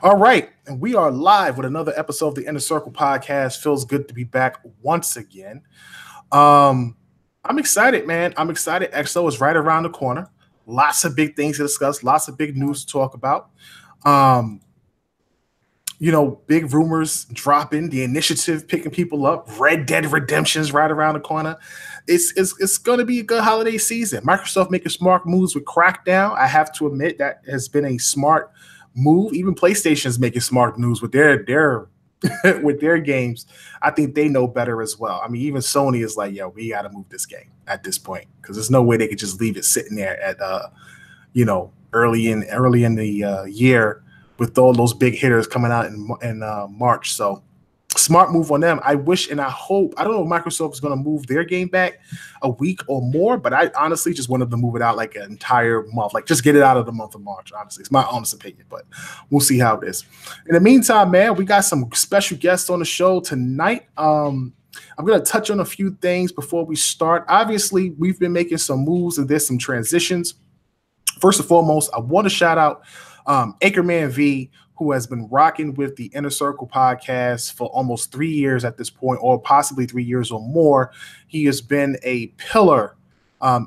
All right, and we are live with another episode of the Inner Circle podcast. Feels good to be back once again. I'm excited, man. I'm excited. XO is right around the corner. Lots of big things to discuss. Lots of big news to talk about. Um, Big rumors dropping. The initiative picking people up. Red Dead Redemption's right around the corner. It's going to be a good holiday season. Microsoft making smart moves with Crackdown. I have to admit that has been a smart move. Even PlayStation's making smart moves with their with their games. I think they know better as well. I mean, even Sony is like, yo, we got to move this game at this point because there's no way they could just leave it sitting there at early in the year with all those big hitters coming out in March. So smart move on them. I wish and I hope. I don't know if Microsoft is going to move their game back a week or more, but I honestly just wanted to move it out like an entire month. Like just get it out of the month of March. Honestly, it's my honest opinion, but we'll see how it is. In the meantime, man, we got some special guests on the show tonight. I'm going to touch on a few things before we start. Obviously, we've been making some moves and there's some transitions. First and foremost, I want to shout out Anchorman V, who has been rocking with the Inner Circle podcast for almost 3 years at this point, or possibly 3 years or more. He has been a pillar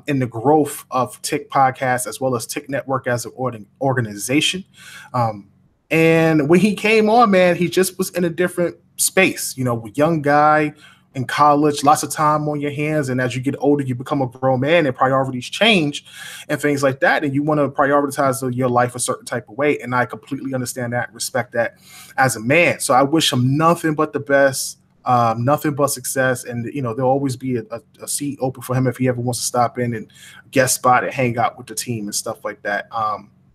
in the growth of Tick Podcast as well as Tick Network as an organization. And when he came on, man, he just was in a different space. Young guy in college, lots of time on your hands, and as you get older, you become a grown man, and priorities change, and things like that. And you want to prioritize your life a certain type of way. And I completely understand that, and respect that as a man. So I wish him nothing but the best, nothing but success. And there'll always be a seat open for him if he ever wants to stop in and guest spot and hang out with the team and stuff like that.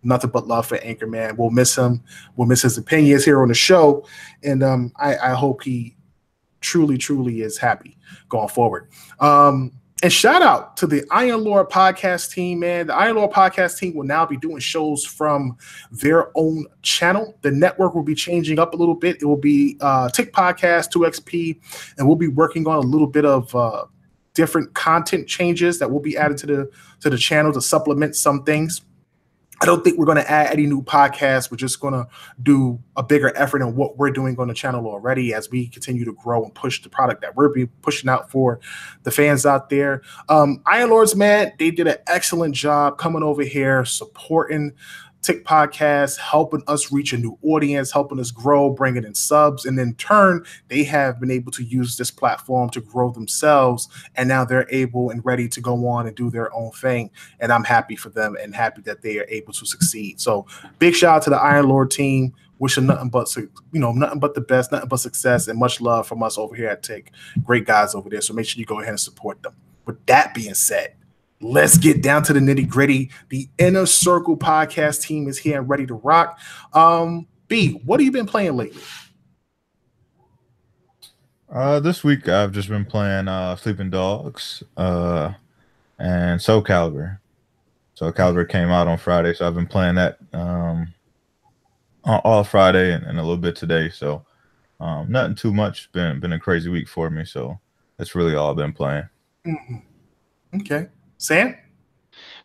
Nothing but love for Anchorman. We'll miss him. We'll miss his opinions here on the show, and I hope he truly is happy going forward. And shout out to the Iron Lord podcast team, man. The Iron Lord podcast team will now be doing shows from their own channel. The network will be changing up a little bit. It will be Tick Podcast 2XP, and we'll be working on a little bit of different content changes that will be added to the channel to supplement some things. I don't think we're going to add any new podcasts. We're just going to do a bigger effort on what we're doing on the channel already as we continue to grow and push the product that we're pushing out for the fans out there. Iron Lords, man, they did an excellent job coming over here, supporting Tick Podcast, helping us reach a new audience, helping us grow, bringing in subs. And in turn, they have been able to use this platform to grow themselves. And now they're able and ready to go on and do their own thing. And I'm happy for them and happy that they are able to succeed. So big shout out to the Iron Lord team. Wish them nothing but the best, nothing but success, and much love from us over here at Tick. Great guys over there. So make sure you go ahead and support them. With that being said, let's get down to the nitty gritty. The Inner Circle podcast team is here and ready to rock. B, what have you been playing lately? This week I've just been playing Sleeping Dogs and Soul Calibur. Soul Calibur came out on Friday, so I've been playing that all Friday and a little bit today. So nothing too much. Been a crazy week for me, so that's really all I've been playing. Mm-hmm. Okay. Sam?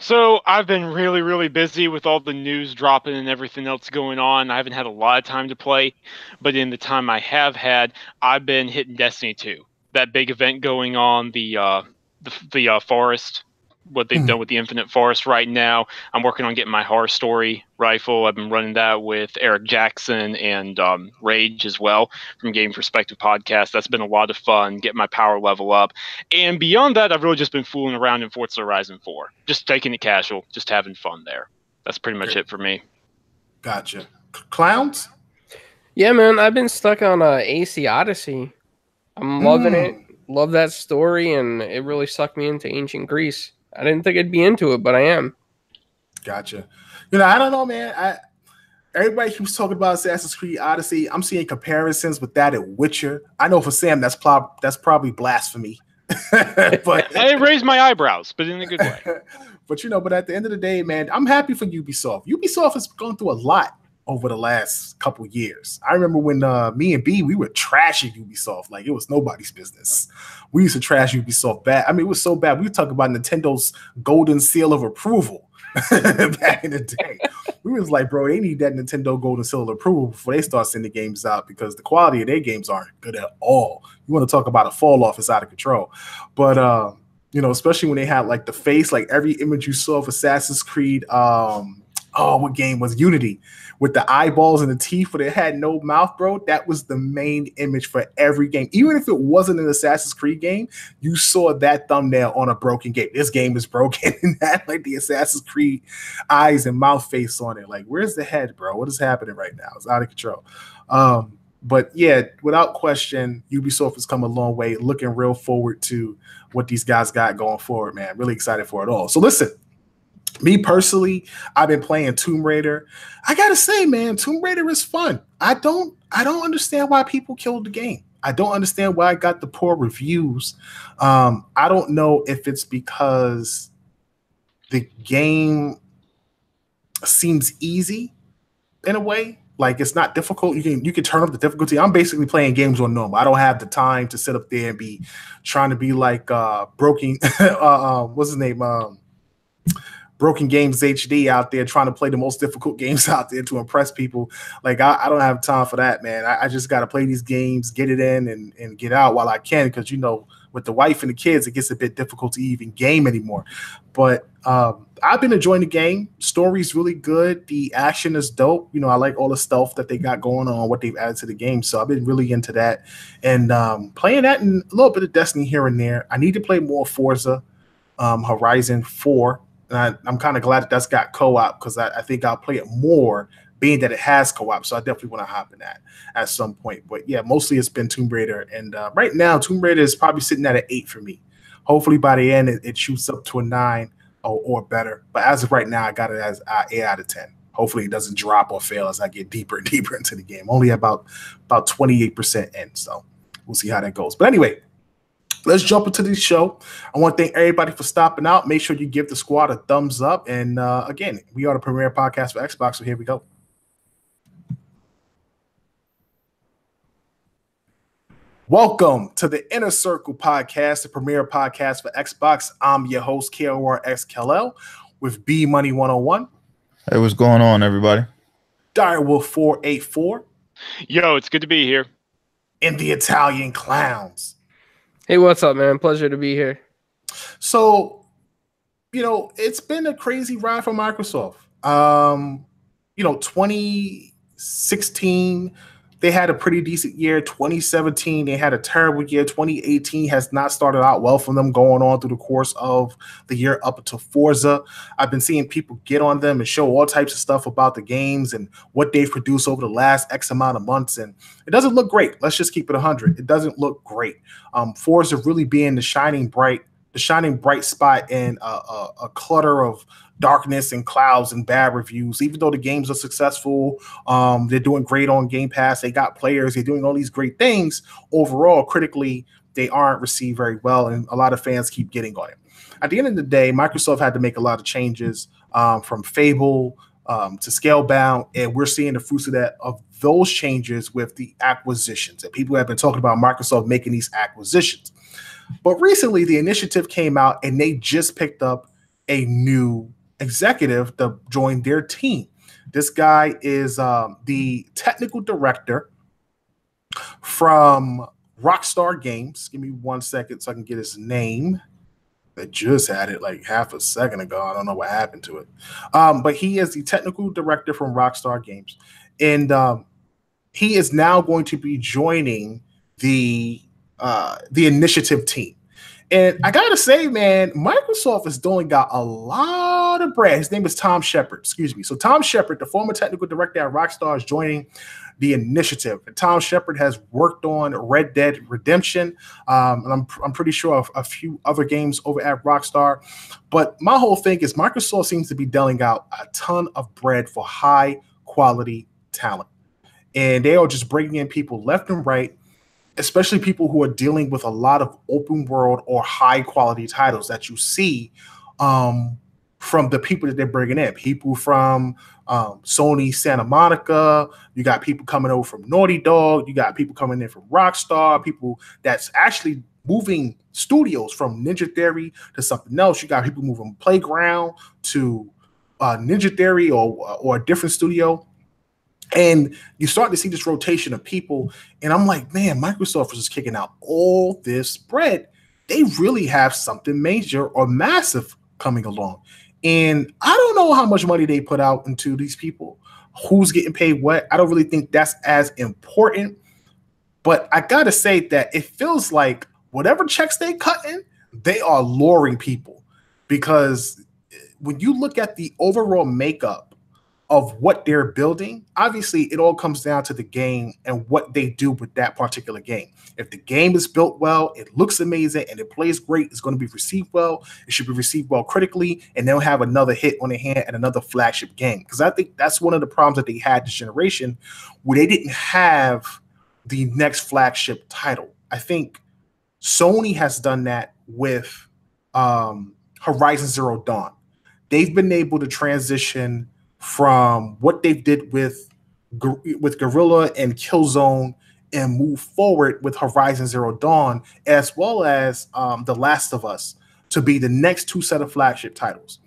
So I've been really busy with all the news dropping and everything else going on. I haven't had a lot of time to play, but in the time I have had, I've been hitting Destiny 2. That big event going on, the forest, what they've done with the Infinite Forest right now. I'm working on getting my Horror Story rifle. I've been running that with Eric Jackson and Rage as well from Game Perspective Podcast. That's been a lot of fun, getting my power level up. And beyond that, I've really just been fooling around in Forza Horizon 4. Just taking it casual, just having fun there. That's pretty much it for me. Gotcha. Clowns? Yeah, man, I've been stuck on AC Odyssey. I'm loving it. Love that story, and it really sucked me into ancient Greece. I didn't think I'd be into it, but I am. Gotcha. I don't know, man. Everybody keeps talking about Assassin's Creed Odyssey. I'm seeing comparisons with that at Witcher. I know for Sam, that's probably blasphemy. But I raised my eyebrows, but in a good way. But at the end of the day, man, I'm happy for Ubisoft. Ubisoft has gone through a lot over the last couple years. I remember when me and B, we were trashing Ubisoft like it was nobody's business. We used to trash Ubisoft bad. I mean, it was so bad. We were talking about Nintendo's golden seal of approval back in the day. we was like, bro, they need that Nintendo Gold and Silver approval before they start sending games out because the quality of their games aren't good at all. You want to talk about a fall off, it's out of control. But especially when they had like the face, like every image you saw of Assassin's Creed, what game was Unity with the eyeballs and the teeth where they had no mouth, bro? That was the main image for every game. Even if it wasn't an Assassin's Creed game, you saw that thumbnail on a broken game. This game is broken and had like the Assassin's Creed eyes and mouth face on it. Like, where's the head, bro? What is happening right now? It's out of control. But yeah, without question, Ubisoft has come a long way. Looking real forward to what these guys got going forward, man. Really excited for it all. So listen, me personally, I've been playing Tomb Raider. I gotta say, man, Tomb Raider is fun. I don't understand why people killed the game. I don't understand why I got the poor reviews. I don't know if it's because the game seems easy in a way. Like, it's not difficult. You can turn up the difficulty. I'm basically playing games on normal. I don't have the time to sit up there and be trying to be like Broken what's his name? Broken Games HD out there trying to play the most difficult games out there to impress people. Like, I don't have time for that, man. I just got to play these games, get it in and get out while I can. Because, with the wife and the kids, it gets a bit difficult to even game anymore. But I've been enjoying the game. Story's really good. The action is dope. I like all the stuff that they got going on, what they've added to the game. So I've been really into that. And playing that and a little bit of Destiny here and there. I need to play more Forza Horizon 4. And I'm kind of glad that that's got co-op because I think I'll play it more being that it has co-op. So I definitely want to hop in that at some point. But yeah, mostly it's been Tomb Raider. And right now, Tomb Raider is probably sitting at an 8 for me. Hopefully by the end, it shoots up to a 9 or better. But as of right now, I got it as 8 out of 10. Hopefully it doesn't drop or fail as I get deeper and deeper into the game. Only about 28% in. So we'll see how that goes. But anyway, let's jump into the show. I want to thank everybody for stopping out. Make sure you give the squad a thumbs up. And again, we are the premier podcast for Xbox, so here we go. Welcome to the Inner Circle Podcast, the premier podcast for Xbox. I'm your host, KORXKLL, with B Money 101. Hey, what's going on, everybody? Direwolf 484. Yo, it's good to be here. And the Italian Clowns. Hey, what's up, man? Pleasure to be here. So, it's been a crazy ride for Microsoft. 2016, they had a pretty decent year. 2017, they had a terrible year. 2018 has not started out well for them going on through the course of the year up until Forza. I've been seeing people get on them and show all types of stuff about the games and what they've produced over the last X amount of months. And it doesn't look great. Let's just keep it 100. It doesn't look great. Forza really being the shining bright spot in a clutter of darkness and clouds and bad reviews. Even though the games are successful, they're doing great on Game Pass. They got players. They're doing all these great things. Overall, critically, they aren't received very well, and a lot of fans keep getting on it. At the end of the day, Microsoft had to make a lot of changes from Fable to Scalebound, and we're seeing the fruits of those changes with the acquisitions. And people have been talking about Microsoft making these acquisitions. But recently, the initiative came out, and they just picked up a new executive to join their team. This guy is the technical director from Rockstar Games. Give me 1 second so I can get his name. I just had it like half a second ago. I don't know what happened to it. But he is the technical director from Rockstar Games. And he is now going to be joining the initiative team. And I gotta say, man, Microsoft has only got a lot of bread. His name is Tom Shepard. Excuse me. So Tom Shepard, the former technical director at Rockstar, is joining the initiative. And Tom Shepard has worked on Red Dead Redemption, and I'm pretty sure a few other games over at Rockstar. But my whole thing is Microsoft seems to be dealing out a ton of bread for high quality talent, and they are just bringing in people left and right, especially people who are dealing with a lot of open world or high quality titles that you see from the people that they're bringing in. People from Sony Santa Monica. You got people coming over from Naughty Dog. You got people coming in from Rockstar. People that's actually moving studios from Ninja Theory to something else. You got people moving Playground to Ninja Theory or a different studio. And you start to see this rotation of people. And I'm like, man, Microsoft is just kicking out all this bread. They really have something major or massive coming along. And I don't know how much money they put out into these people, who's getting paid what. I don't really think that's as important. But I got to say that it feels like whatever checks they cutting, they are luring people. Because when you look at the overall makeup of what they're building, obviously it all comes down to the game and what they do with that particular game. If the game is built well, it looks amazing, and it plays great, it's going to be received well. It should be received well critically, and they'll have another hit on their hand and another flagship game. Because I think that's one of the problems that they had this generation, where they didn't have the next flagship title. I think Sony has done that with Horizon Zero Dawn. They've been able to transition from what they did with Guerrilla and Killzone and move forward with Horizon Zero Dawn, as well as The Last of Us, to be the next two set of flagship titles.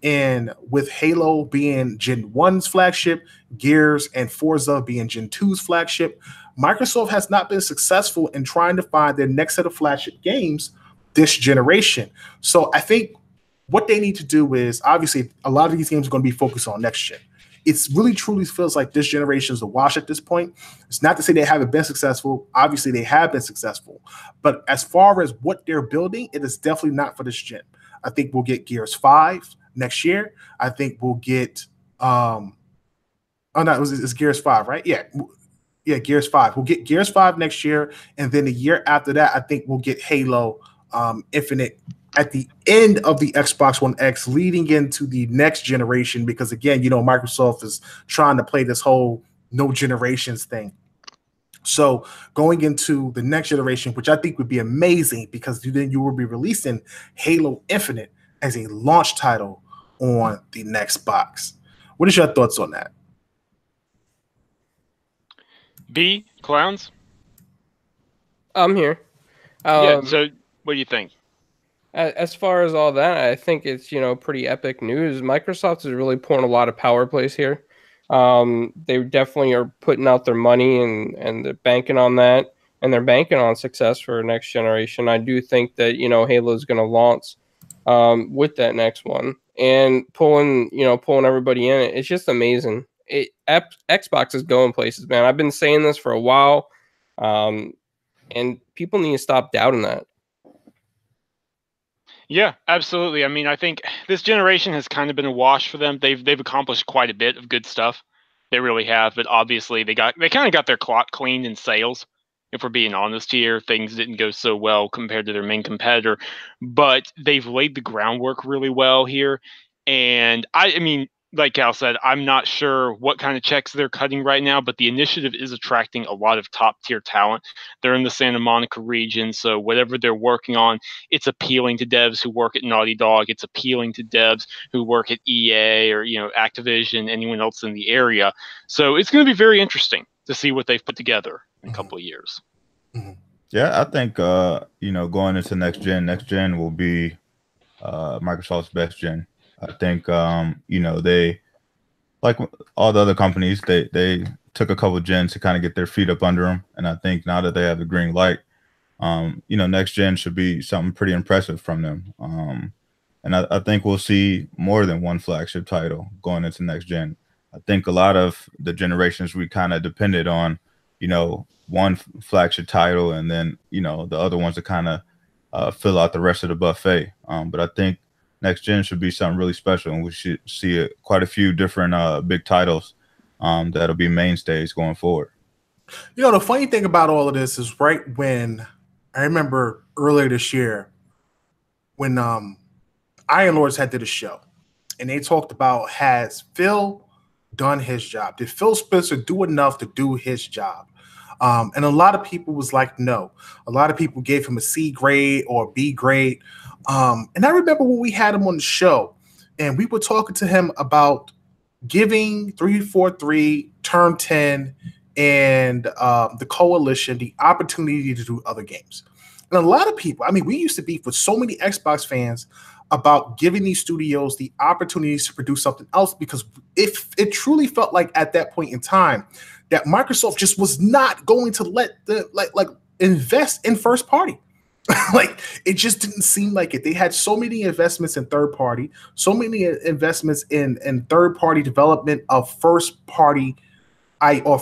And with Halo being Gen 1's flagship, Gears and Forza being Gen 2's flagship, Microsoft has not been successful in trying to find their next set of flagship games this generation. So I think what they need to do is, obviously, a lot of these games are going to be focused on next gen. It's really truly feels like this generation is a wash at this point. It's not to say they haven't been successful. Obviously, they have been successful. But as far as what they're building, it is definitely not for this gen. I think we'll get Gears 5 next year. I think we'll get it's Gears 5, right? Yeah, Gears 5. We'll get Gears 5 next year, and then the year after that, I think we'll get Halo Infinite at the end of the Xbox One X, leading into the next generation, because again, Microsoft is trying to play this whole no generations thing. So going into the next generation, which I think would be amazing, because then you will be releasing Halo Infinite as a launch title on the next box. What is your thoughts on that? B, clowns? I'm here. So what do you think? As far as all that, I think it's, pretty epic news. Microsoft is really pouring a lot of power plays here. They definitely are putting out their money and they're banking on that, and they're banking on success for next generation. I do think that, Halo is going to launch with that next one, and pulling everybody in. It's just amazing. Xbox is going places, man. I've been saying this for a while, and people need to stop doubting that. Yeah, absolutely. I mean, I think this generation has kind of been a wash for them. They've accomplished quite a bit of good stuff. They really have, but obviously they kind of got their clock cleaned in sales. If we're being honest here, things didn't go so well compared to their main competitor, but they've laid the groundwork really well here. And I mean, like Cal said, I'm not sure what kind of checks they're cutting right now, but the initiative is attracting a lot of top tier talent. They're in the Santa Monica region, so whatever they're working on, it's appealing to devs who work at Naughty Dog. It's appealing to devs who work at EA or Activision, anyone else in the area. So it's going to be very interesting to see what they've put together in a couple of years. Yeah, I think going into next gen will be Microsoft's best gen. I think they, like all the other companies, they took a couple gens to kind of get their feet up under them, and I think now that they have the green light, next gen should be something pretty impressive from them. And I think we'll see more than one flagship title going into next gen. I think a lot of the generations we kind of depended on, one flagship title, and then the other ones to kind of fill out the rest of the buffet. But I think next gen should be something really special, and we should see quite a few different big titles that'll be mainstays going forward. The funny thing about all of this is, right when I remember earlier this year when Iron Lords had did a show, and they talked about, has Phil done his job? Did Phil Spencer do enough to do his job? And a lot of people was like, no. A lot of people gave him a C grade or B grade. And I remember when we had him on the show, and we were talking to him about giving 343, Turn 10, and the Coalition the opportunity to do other games. And a lot of people, I mean, we used to beef with so many Xbox fans about giving these studios the opportunities to produce something else, because if it truly felt like at that point in time that Microsoft just was not going to let the like invest in first party. Like, it just didn't seem like it. They had so many investments in third party, so many investments in third party development of first party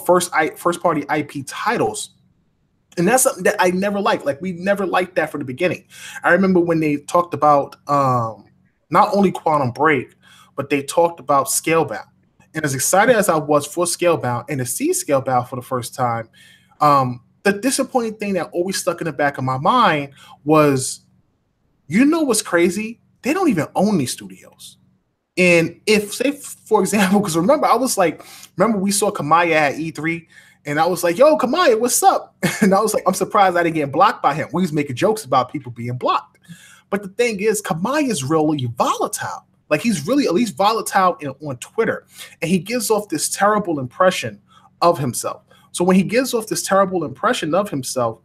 first party IP titles. And that's something that I never liked. Like, we never liked that from the beginning. I remember when they talked about not only Quantum Break, but they talked about Scalebound. And as excited as I was for Scalebound and to see Scalebound for the first time, the disappointing thing that always stuck in the back of my mind was, you know what's crazy? They don't even own these studios. And if, say, for example, because remember we saw Kamaya at E3, and I was like, yo, Kamaya, what's up? And I was like, I'm surprised I didn't get blocked by him. We was making jokes about people being blocked. But the thing is, Kamaya is really volatile. Like, he's really at least volatile on Twitter. And he gives off this terrible impression of himself. So when he gives off this terrible impression of himself,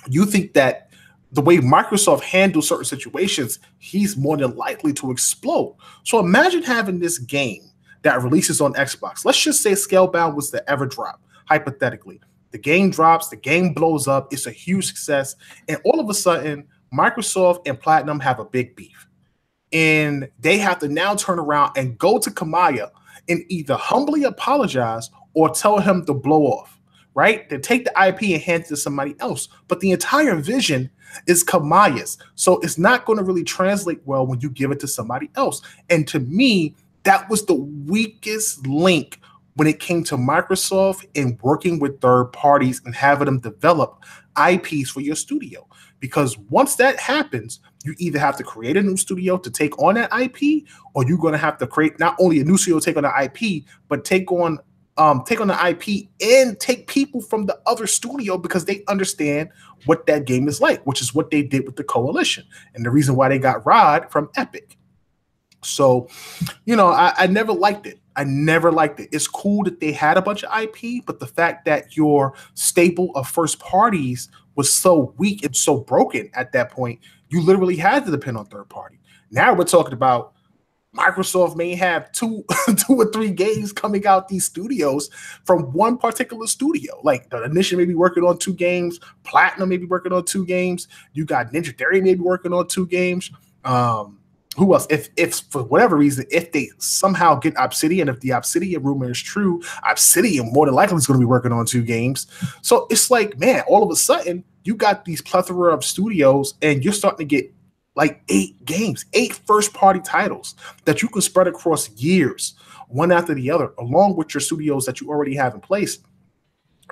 you think that the way Microsoft handles certain situations, he's more than likely to explode. So imagine having this game that releases on Xbox. Let's just say Scalebound was to ever drop, hypothetically. The game drops, the game blows up, it's a huge success, and all of a sudden, Microsoft and Platinum have a big beef. And they have to now turn around and go to Kamaya and either humbly apologize or tell him to blow off, right? They take the IP and hand it to somebody else. But the entire vision is Kamaya's. So it's not going to really translate well when you give it to somebody else. And to me, that was the weakest link when it came to Microsoft and working with third parties and having them develop IPs for your studio. Because once that happens, you either have to create a new studio to take on that IP, or you're going to have to create not only a new studio to take on the IP, but take on the IP and take people from the other studio, because they understand what that game is like, which is what they did with the Coalition and the reason why they got Rod from Epic. So, I never liked it. I never liked it. It's cool that they had a bunch of IP, but the fact that your staple of first parties was so weak and so broken at that point, you literally had to depend on third party. Now we're talking about Microsoft may have two or three games coming out these studios from one particular studio. Like, the Initiative may be working on 2 games, Platinum may be working on 2 games, you got Ninja Theory may be working on 2 games. Who else? If for whatever reason, if they somehow get Obsidian, if the Obsidian rumor is true, Obsidian more than likely is going to be working on 2 games. So it's like, man, all of a sudden you got these plethora of studios, and you're starting to get like 8 games, 8 first-party titles that you can spread across years, one after the other, along with your studios that you already have in place.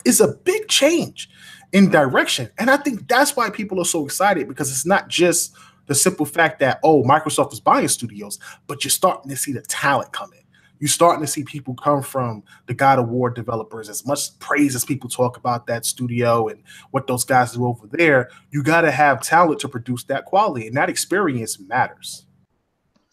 It's a big change in direction. And I think that's why people are so excited, because it's not just the simple fact that, oh, Microsoft is buying studios, but you're starting to see the talent come in. You're starting to see people come from the God of War developers. As much praise as people talk about that studio and what those guys do over there, you got to have talent to produce that quality, and that experience matters.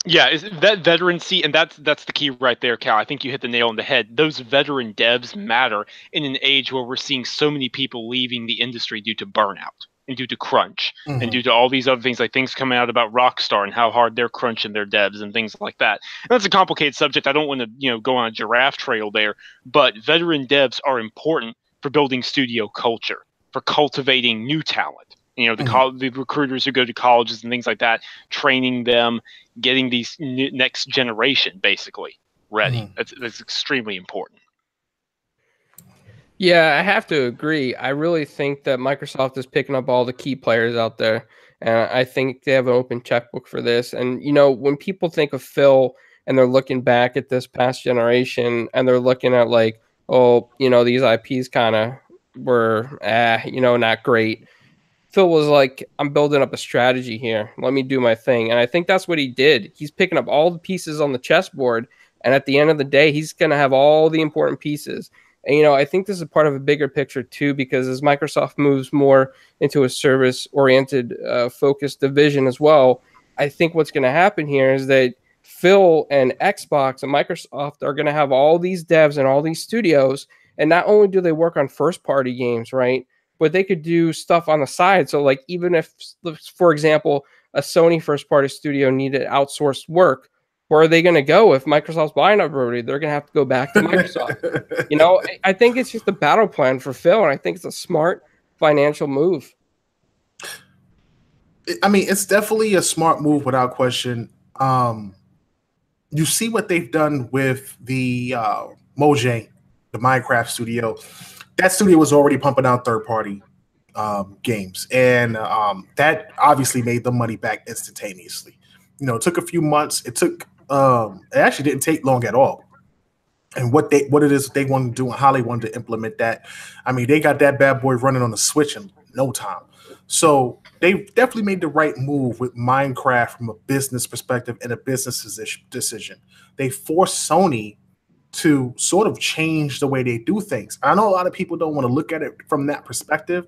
Yeah, is that veterancy, and that's the key right there, Cal. I think you hit the nail on the head. Those veteran devs matter in an age where we're seeing so many people leaving the industry due to burnout and due to crunch and due to all these other things, like things coming out about Rockstar and how hard they're crunching their devs and things like that. And that's a complicated subject. I don't want to, go on a giraffe trail there, but veteran devs are important for building studio culture, for cultivating new talent. The recruiters who go to colleges and things like that, training them, getting these next generation basically ready. That's extremely important. Yeah, I have to agree. I really think that Microsoft is picking up all the key players out there. And I think they have an open checkbook for this. And, when people think of Phil and they're looking back at this past generation and they're looking at like, oh, these IPs kind of were, not great. Phil was like, I'm building up a strategy here. Let me do my thing. And I think that's what he did. He's picking up all the pieces on the chessboard. And at the end of the day, he's going to have all the important pieces. And, I think this is part of a bigger picture, too, because as Microsoft moves more into a service-oriented, focused division as well, I think what's going to happen here is that Phil and Xbox and Microsoft are going to have all these devs and all these studios. And not only do they work on first-party games, right, but they could do stuff on the side. So like even if, for example, a Sony first party studio needed outsourced work, where are they going to go if Microsoft's buying everybody? They're going to have to go back to Microsoft. You know, I think it's just a battle plan for Phil, and I think it's a smart financial move. I mean, it's definitely a smart move without question. You see what they've done with the Mojang, the Minecraft studio. That studio was already pumping out third-party games, and that obviously made the money back instantaneously. You know, it took a few months. It actually didn't take long at all. And what it is they wanted to do and how they wanted to implement that. I mean, they got that bad boy running on the Switch in no time. So they definitely made the right move with Minecraft from a business perspective and a business decision. They forced Sony to sort of change the way they do things. I know a lot of people don't want to look at it from that perspective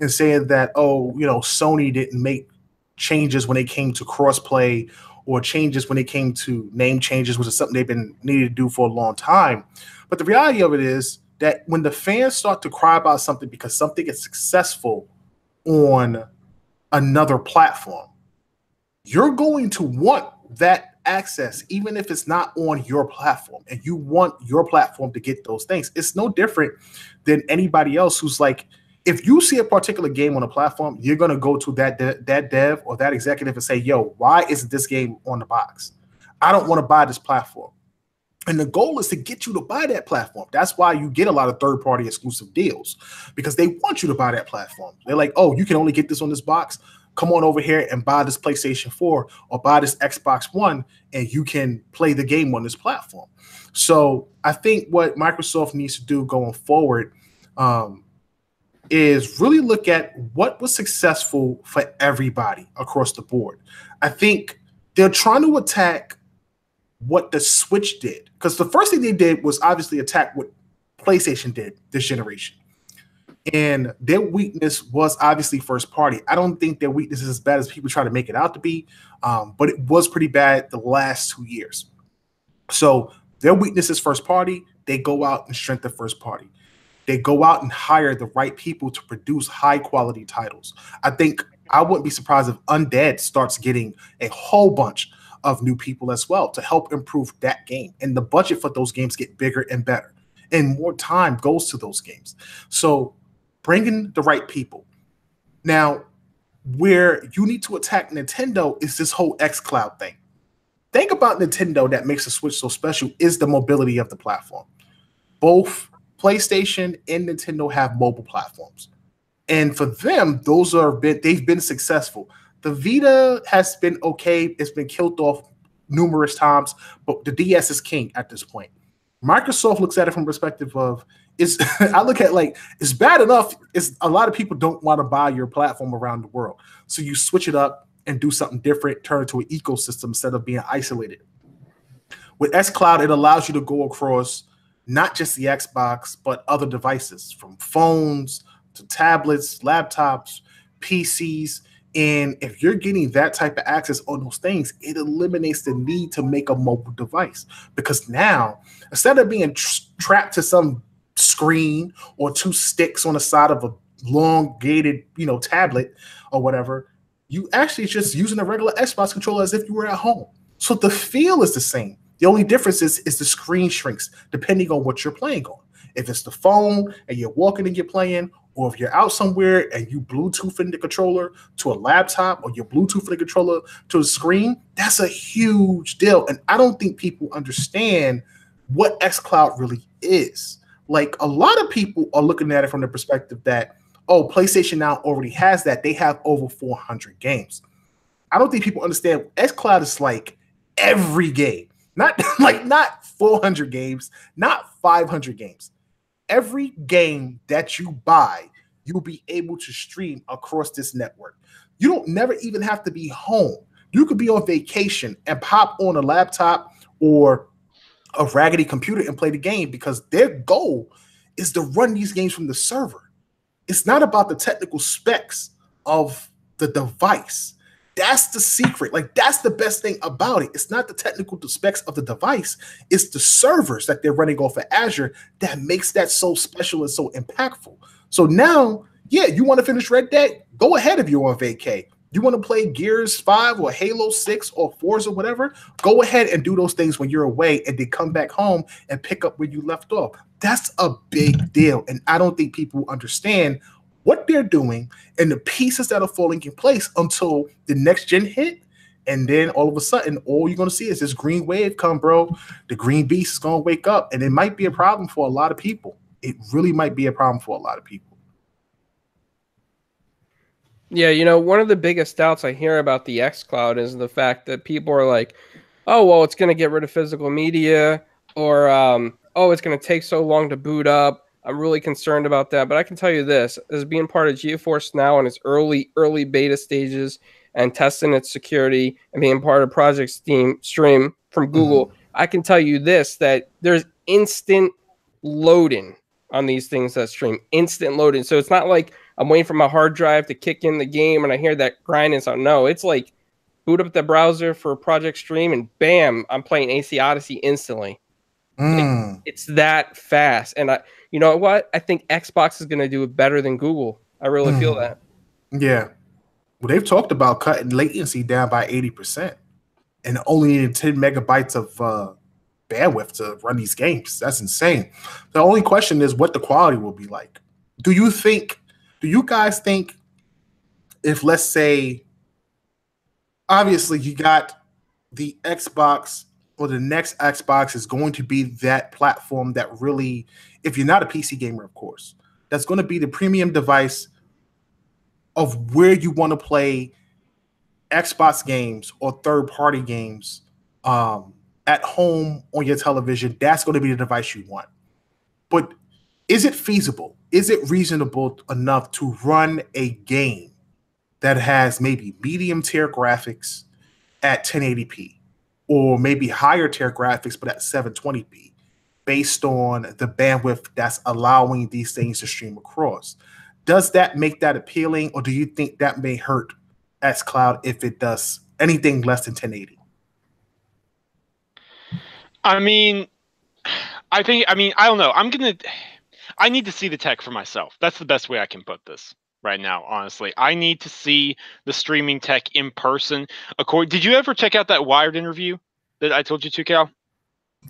and saying that, oh, you know, Sony didn't make changes when it came to crossplay or changes when it came to name changes, which is something they've been needed to do for a long time. But the reality of it is that when the fans start to cry about something because something is successful on another platform, you're going to want that access, even if it's not on your platform, and you want your platform to get those things. It's no different than anybody else who's like, if you see a particular game on a platform, you're going to go to that dev or that executive and say, yo, why isn't this game on the box? I don't want to buy this platform. And the goal is to get you to buy that platform. That's why you get a lot of third-party exclusive deals, because they want you to buy that platform. They're like, oh, you can only get this on this box. Come on over here and buy this PlayStation 4 or buy this Xbox One, and you can play the game on this platform. So I think what Microsoft needs to do going forward is really look at what was successful for everybody across the board. I think they're trying to attack what the Switch did, because the first thing they did was obviously attack what PlayStation did this generation. And their weakness was obviously first party. I don't think their weakness is as bad as people try to make it out to be, but it was pretty bad the last 2 years. So their weakness is first party. They go out and strengthen first party. They go out and hire the right people to produce high quality titles. I think I wouldn't be surprised if Undead starts getting a whole bunch of new people as well to help improve that game. And the budget for those games get bigger and better, and more time goes to those games. So bringing the right people. Now, where you need to attack Nintendo is this whole xCloud thing. Think about Nintendo that makes the Switch so special is the mobility of the platform. Both PlayStation and Nintendo have mobile platforms. And for them, they've been successful. The Vita has been okay. It's been killed off numerous times, but the DS is king at this point. Microsoft looks at it from the perspective of, I look at like, it's bad enough. It's a lot of people don't want to buy your platform around the world. So you switch it up and do something different, turn it to an ecosystem instead of being isolated. With xCloud, it allows you to go across not just the Xbox, but other devices, from phones to tablets, laptops, PCs. And if you're getting that type of access on those things, it eliminates the need to make a mobile device. Because now, instead of being trapped to some screen or two sticks on the side of a elongated, tablet or whatever, you actually just using a regular Xbox controller as if you were at home. So the feel is the same. The only difference is the screen shrinks depending on what you're playing on. If it's the phone and you're walking and you're playing, or if you're out somewhere and you Bluetooth in the controller to a laptop, or you Bluetooth the controller to a screen, that's a huge deal. And I don't think people understand what xCloud really is. Like, a lot of people are looking at it from the perspective that, oh, PlayStation now already has that. They have over 400 games. I don't think people understand xCloud is like every game. Not 400 games, not 500 games. Every game that you buy, you'll be able to stream across this network. You don't never even have to be home. You could be on vacation and pop on a laptop or a raggedy computer and play the game, because their goal is to run these games from the server. It's not about the technical specs of the device. That's the secret. Like, that's the best thing about it. It's not the technical specs of the device. It's the servers that they're running off of Azure that makes that so special and so impactful. So now Yeah, you want to finish Red Dead? Go ahead if you're on vacay. You want to play Gears 5 or Halo 6 or Forza or whatever? Go ahead and do those things when you're away and then come back home and pick up where you left off. That's a big deal. And I don't think people understand what they're doing and the pieces that are falling in place until the next gen hit. And then all of a sudden, all you're going to see is this green wave come, bro. The green beast is going to wake up. And it might be a problem for a lot of people. It really might be a problem for a lot of people. Yeah, you know, one of the biggest doubts I hear about the xCloud is the fact that people are like, oh, well, it's going to get rid of physical media, or, oh, it's going to take so long to boot up. I'm really concerned about that. But I can tell you this, as being part of GeForce Now in its early beta stages and testing its security and being part of Project Stream from Google, I can tell you this, that there's instant loading on these things that stream, instant loading. So it's not like I'm waiting for my hard drive to kick in the game and I hear that grinding sound. No, it's like boot up the browser for Project Stream and bam, I'm playing AC Odyssey instantly. It's that fast. And you know what? I think Xbox is going to do it better than Google. I really feel that. Yeah. Well, they've talked about cutting latency down by 80% and only needing 10 megabytes of bandwidth to run these games. That's insane. The only question is what the quality will be like. Do you guys think if, let's say, obviously you got the Xbox or the next Xbox is going to be that platform that really, if you're not a PC gamer, of course, that's going to be the premium device of where you want to play Xbox games or third-party games at home on your television. That's going to be the device you want. But is it feasible? Is it reasonable enough to run a game that has maybe medium tier graphics at 1080p or maybe higher tier graphics but at 720p based on the bandwidth that's allowing these things to stream across? Does that make that appealing, or do you think that may hurt xCloud if it does anything less than 1080? I don't know. I need to see the tech for myself. That's the best way I can put this right now, honestly. I need to see the streaming tech in person. Did you ever check out that Wired interview that I told you to, Cal?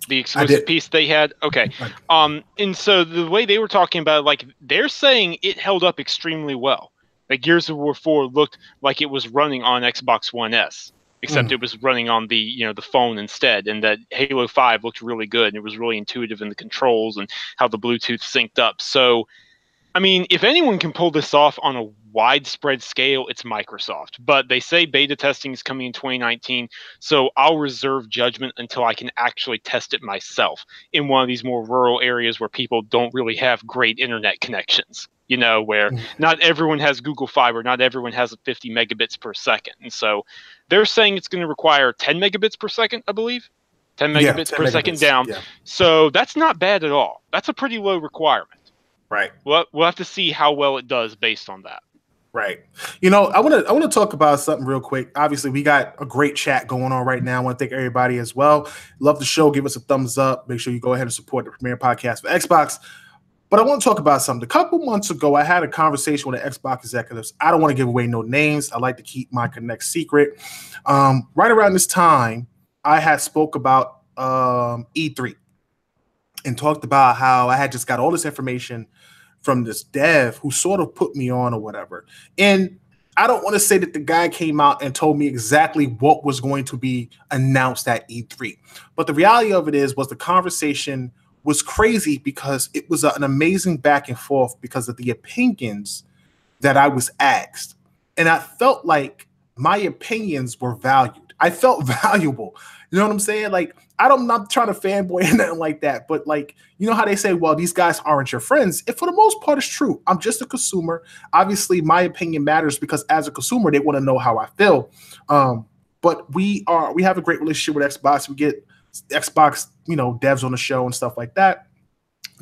The exclusive piece they had? Okay. And so the way they were talking about it, like, they're saying it held up extremely well. Like, Gears of War 4 looked like it was running on Xbox One S. Except it was running on the phone instead, and that Halo 5 looked really good, and it was really intuitive in the controls and how the Bluetooth synced up. So, I mean, if anyone can pull this off on a widespread scale, it's Microsoft. But they say beta testing is coming in 2019, so I'll reserve judgment until I can actually test it myself in one of these more rural areas where people don't really have great internet connections. Where not everyone has Google Fiber, not everyone has 50 megabits per second. And so they're saying it's going to require 10 megabits per second, I believe. 10 megabits per second down. Yeah. So that's not bad at all. That's a pretty low requirement. Right. We'll have to see how well it does based on that. Right. I want to talk about something real quick. Obviously, we got a great chat going on right now. I want to thank everybody as well. Love the show. Give us a thumbs up. Make sure you go ahead and support the Premier Podcast for Xbox. But I want to talk about something. A couple months ago, I had a conversation with the Xbox executives. I don't want to give away no names. I like to keep my connect secret. Right around this time, I had spoke about E3 and talked about how I had just got all this information from this dev who sort of put me on or whatever. And I don't want to say that the guy came out and told me exactly what was going to be announced at E3. But the reality of it was the conversation was crazy because it was an amazing back and forth because of the opinions that I was asked. And I felt like my opinions were valued. I felt valuable. You know what I'm saying? Like, I'm not trying to fanboy or nothing like that, but like, you know how they say, well, these guys aren't your friends. If for the most part it's true. I'm just a consumer. Obviously, my opinion matters because as a consumer, they want to know how I feel. But we have a great relationship with Xbox. We get Xbox, devs on the show and stuff like that.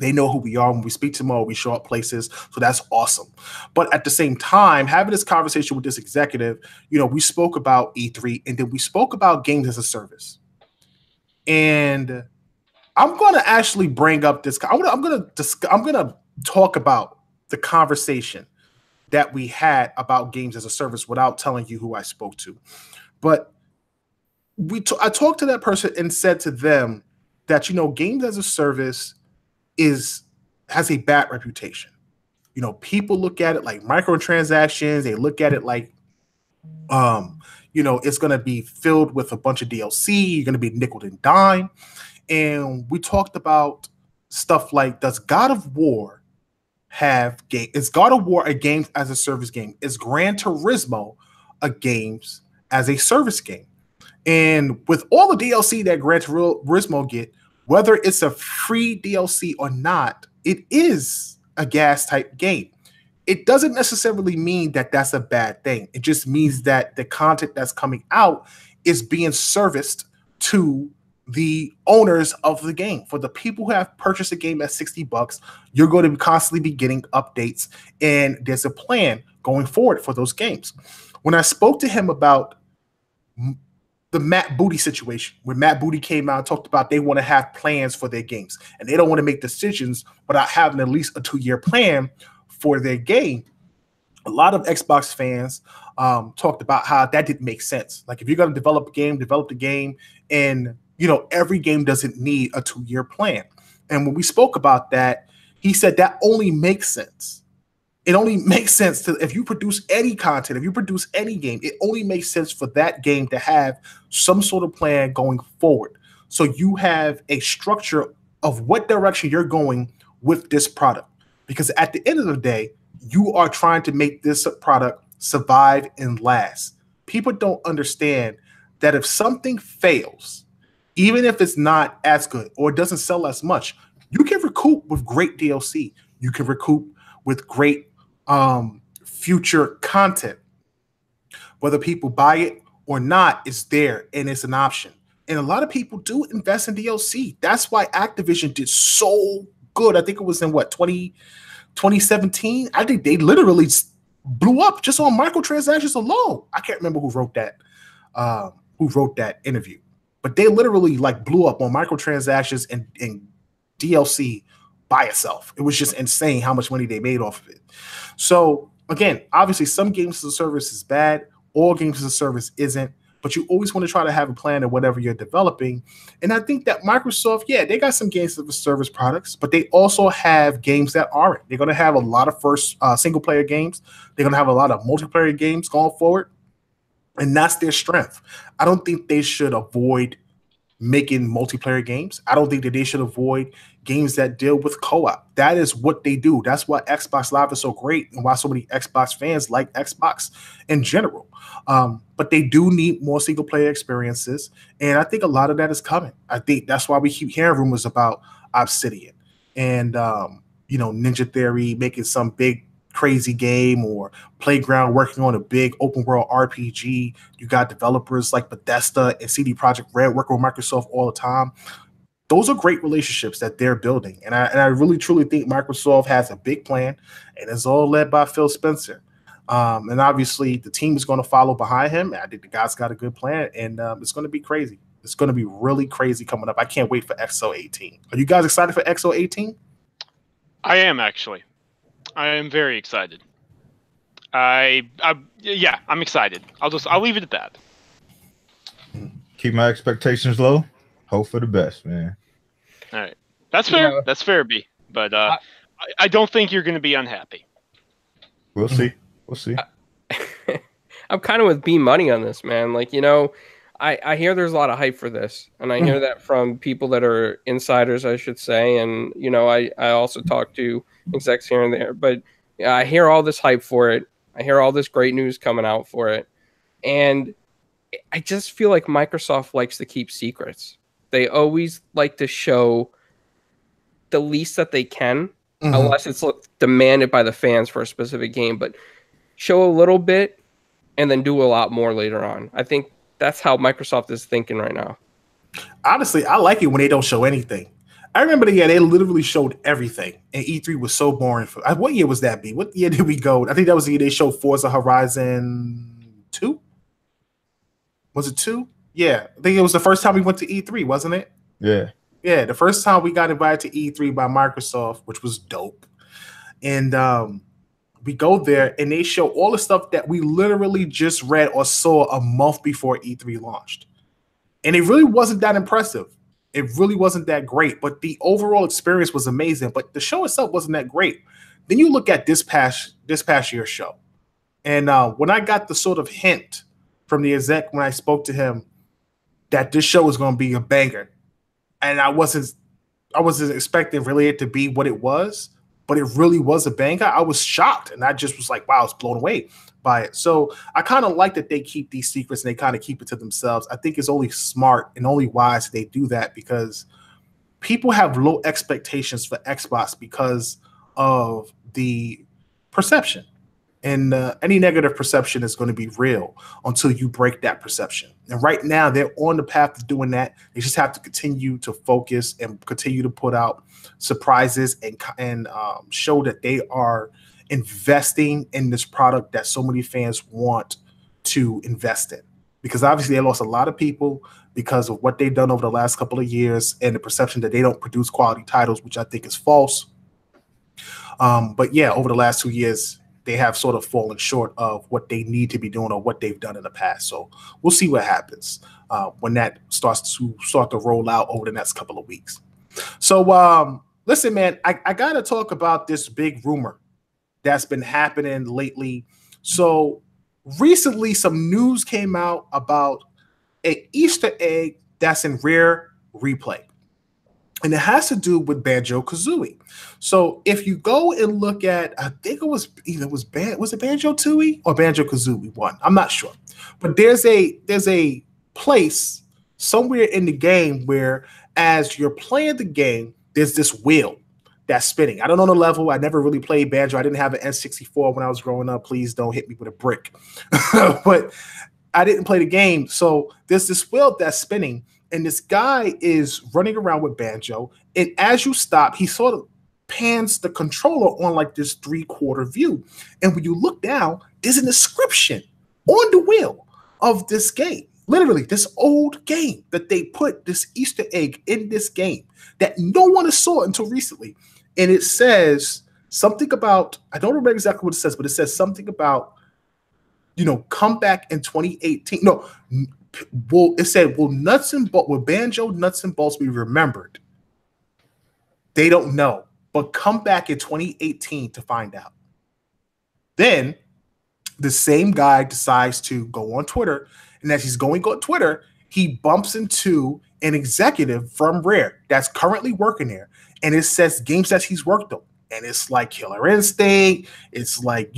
They know who we are when we speak to them or we show up places. So that's awesome. But at the same time, having this conversation with this executive, we spoke about E3 and then we spoke about games as a service. And I'm going to actually bring up this. I'm going to talk about the conversation that we had about games as a service without telling you who I spoke to. But I talked to that person and said to them that, games as a service has a bad reputation. People look at it like microtransactions. They look at it like, it's going to be filled with a bunch of DLC. You're going to be nickel and dime. And we talked about stuff like, does God of War have game? Is God of War a games as a service game? Is Gran Turismo a games as a service game? And with all the DLC that Gran Turismo get, whether it's a free DLC or not, it is a gas type game. It doesn't necessarily mean that that's a bad thing. It just means that the content that's coming out is being serviced to the owners of the game. For the people who have purchased a game at $60, you're going to constantly be getting updates, and there's a plan going forward for those games. When I spoke to him about the Matt Booty situation, when Matt Booty came out and talked about they want to have plans for their games and they don't want to make decisions without having at least a 2-year plan for their game. A lot of Xbox fans talked about how that didn't make sense. Like, if you're going to develop the game, and every game doesn't need a 2-year plan. And when we spoke about that, he said that only makes sense. It only makes sense to, if you produce any content, if you produce any game, it only makes sense for that game to have some sort of plan going forward. So you have a structure of what direction you're going with this product. Because at the end of the day, you are trying to make this product survive and last. People don't understand that if something fails, even if it's not as good or it doesn't sell as much, you can recoup with great DLC. You can recoup with great future content. Whether people buy it or not, it's there and it's an option. And a lot of people do invest in DLC. That's why Activision did so good. I think it was in 2017. I think they literally blew up just on microtransactions alone. I can't remember who wrote that interview, but they literally blew up on microtransactions and DLC by itself. It was just insane how much money they made off of it. So again, obviously some games as a service is bad. All games as a service isn't, but you always want to try to have a plan of whatever you're developing. And I think that Microsoft, they got some games as a service products, but they also have games that aren't. They're going to have a lot of first single player games. They're going to have a lot of multiplayer games going forward. And that's their strength. I don't think they should avoid making multiplayer games. I don't think that they should avoid games that deal with co-op. That is what they do. That's why Xbox Live is so great and why so many Xbox fans like Xbox in general. But they do need more single player experiences. And I think a lot of that is coming. I think that's why we keep hearing rumors about Obsidian and, Ninja Theory making some big crazy game, or Playground working on a big open world RPG. You got developers like Bethesda and CD Projekt Red working with Microsoft all the time. Those are great relationships that they're building. And I really, truly think Microsoft has a big plan, and it's all led by Phil Spencer. And obviously the team is going to follow behind him. I think the guy's got a good plan, and it's going to be crazy. It's going to be really crazy coming up. I can't wait for XO18. Are you guys excited for XO18? I am, actually. I am very excited. I'm excited. I'll leave it at that. Keep my expectations low. Hope for the best, man. All right. That's fair. That's fair, B. But I don't think you're going to be unhappy. We'll see. We'll see. I'm kind of with B Money on this, man. I hear there's a lot of hype for this, and I hear that from people that are insiders, I should say. And, I also talk to execs here and there, but I hear all this hype for it. I hear all this great news coming out for it. And I just feel like Microsoft likes to keep secrets. They always like to show the least that they can, unless it's demanded by the fans for a specific game, but show a little bit and then do a lot more later on. I think that's how Microsoft is thinking right now. Honestly, I like it when they don't show anything. I remember they literally showed everything, and E3 was so boring. What year was that, B? What year did we go? I think that was the year they showed Forza Horizon 2. Was it 2? Yeah, I think it was the first time we went to E3, wasn't it? Yeah. Yeah, the first time we got invited to E3 by Microsoft, which was dope. And we go there and they show all the stuff that we literally just read or saw a month before E3 launched. And it really wasn't that impressive. It really wasn't that great, but the overall experience was amazing. But the show itself wasn't that great. Then you look at this past year's show. And when I got the sort of hint from the exec when I spoke to him that this show was going to be a banger, and I wasn't expecting really it to be what it was, but it really was a banger. I was shocked, and I just was like, wow, I was blown away by it. So I kind of like that they keep these secrets and they kind of keep it to themselves. I think it's only smart and only wise that they do that because people have low expectations for Xbox because of the perception. And any negative perception is going to be real until you break that perception. And right now, they're on the path of doing that. They just have to continue to focus and continue to put out surprises and show that they are investing in this product that so many fans want to invest in. Because obviously, they lost a lot of people because of what they've done over the last couple of years and the perception that they don't produce quality titles, which I think is false. But yeah, over the last 2 years, they have sort of fallen short of what they need to be doing or what they've done in the past. So we'll see what happens when that starts to roll out over the next couple of weeks. So listen, man, I got to talk about this big rumor that's been happening lately. So recently, some news came out about an Easter egg that's in Rare Replay. And it has to do with Banjo-Kazooie. So if you go and look at, I think it was Banjo-Tooie or Banjo-Kazooie 1? I'm not sure. But there's a place somewhere in the game where as you're playing the game, there's this wheel that's spinning. I don't know the level. I never really played Banjo. I didn't have an N64 when I was growing up. Please don't hit me with a brick. But I didn't play the game. So there's this wheel that's spinning. And this guy is running around with Banjo. And as you stop, he sort of pans the controller on like this 3/4 view. And when you look down, there's an inscription on the wheel of this game. Literally, this old game that they put this Easter egg in this game that no one has saw until recently. And it says something about, I don't remember exactly what it says, but it says something about, come back in 2018. No, it said, will Banjo Nuts and Bolts be remembered? They don't know, but come back in 2018 to find out. Then the same guy decides to go on Twitter, and as he's going on Twitter, he bumps into an executive from Rare that's currently working there, and it says games that he's worked on, and it's like Killer Instinct, it's like,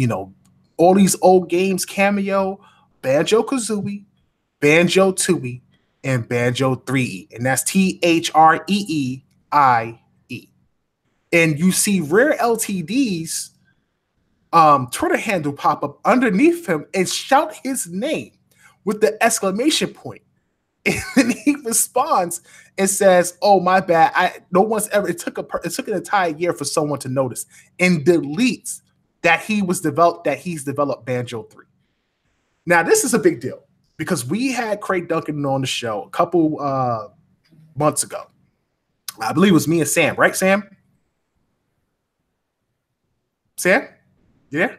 all these old games, Cameo, Banjo-Kazooie, Banjo-Tooie, and Banjo-Threeie, and that's Threeie. And you see Rare Ltd's Twitter handle pop up underneath him and shout his name with the exclamation point. And then he responds and says, "Oh, my bad. No one's ever. It took an entire year for someone to notice," and deletes that he's developed Banjo-3. Now, this is a big deal because we had Craig Duncan on the show a couple months ago. I believe it was me and Sam, right, Sam? Sam? Yeah?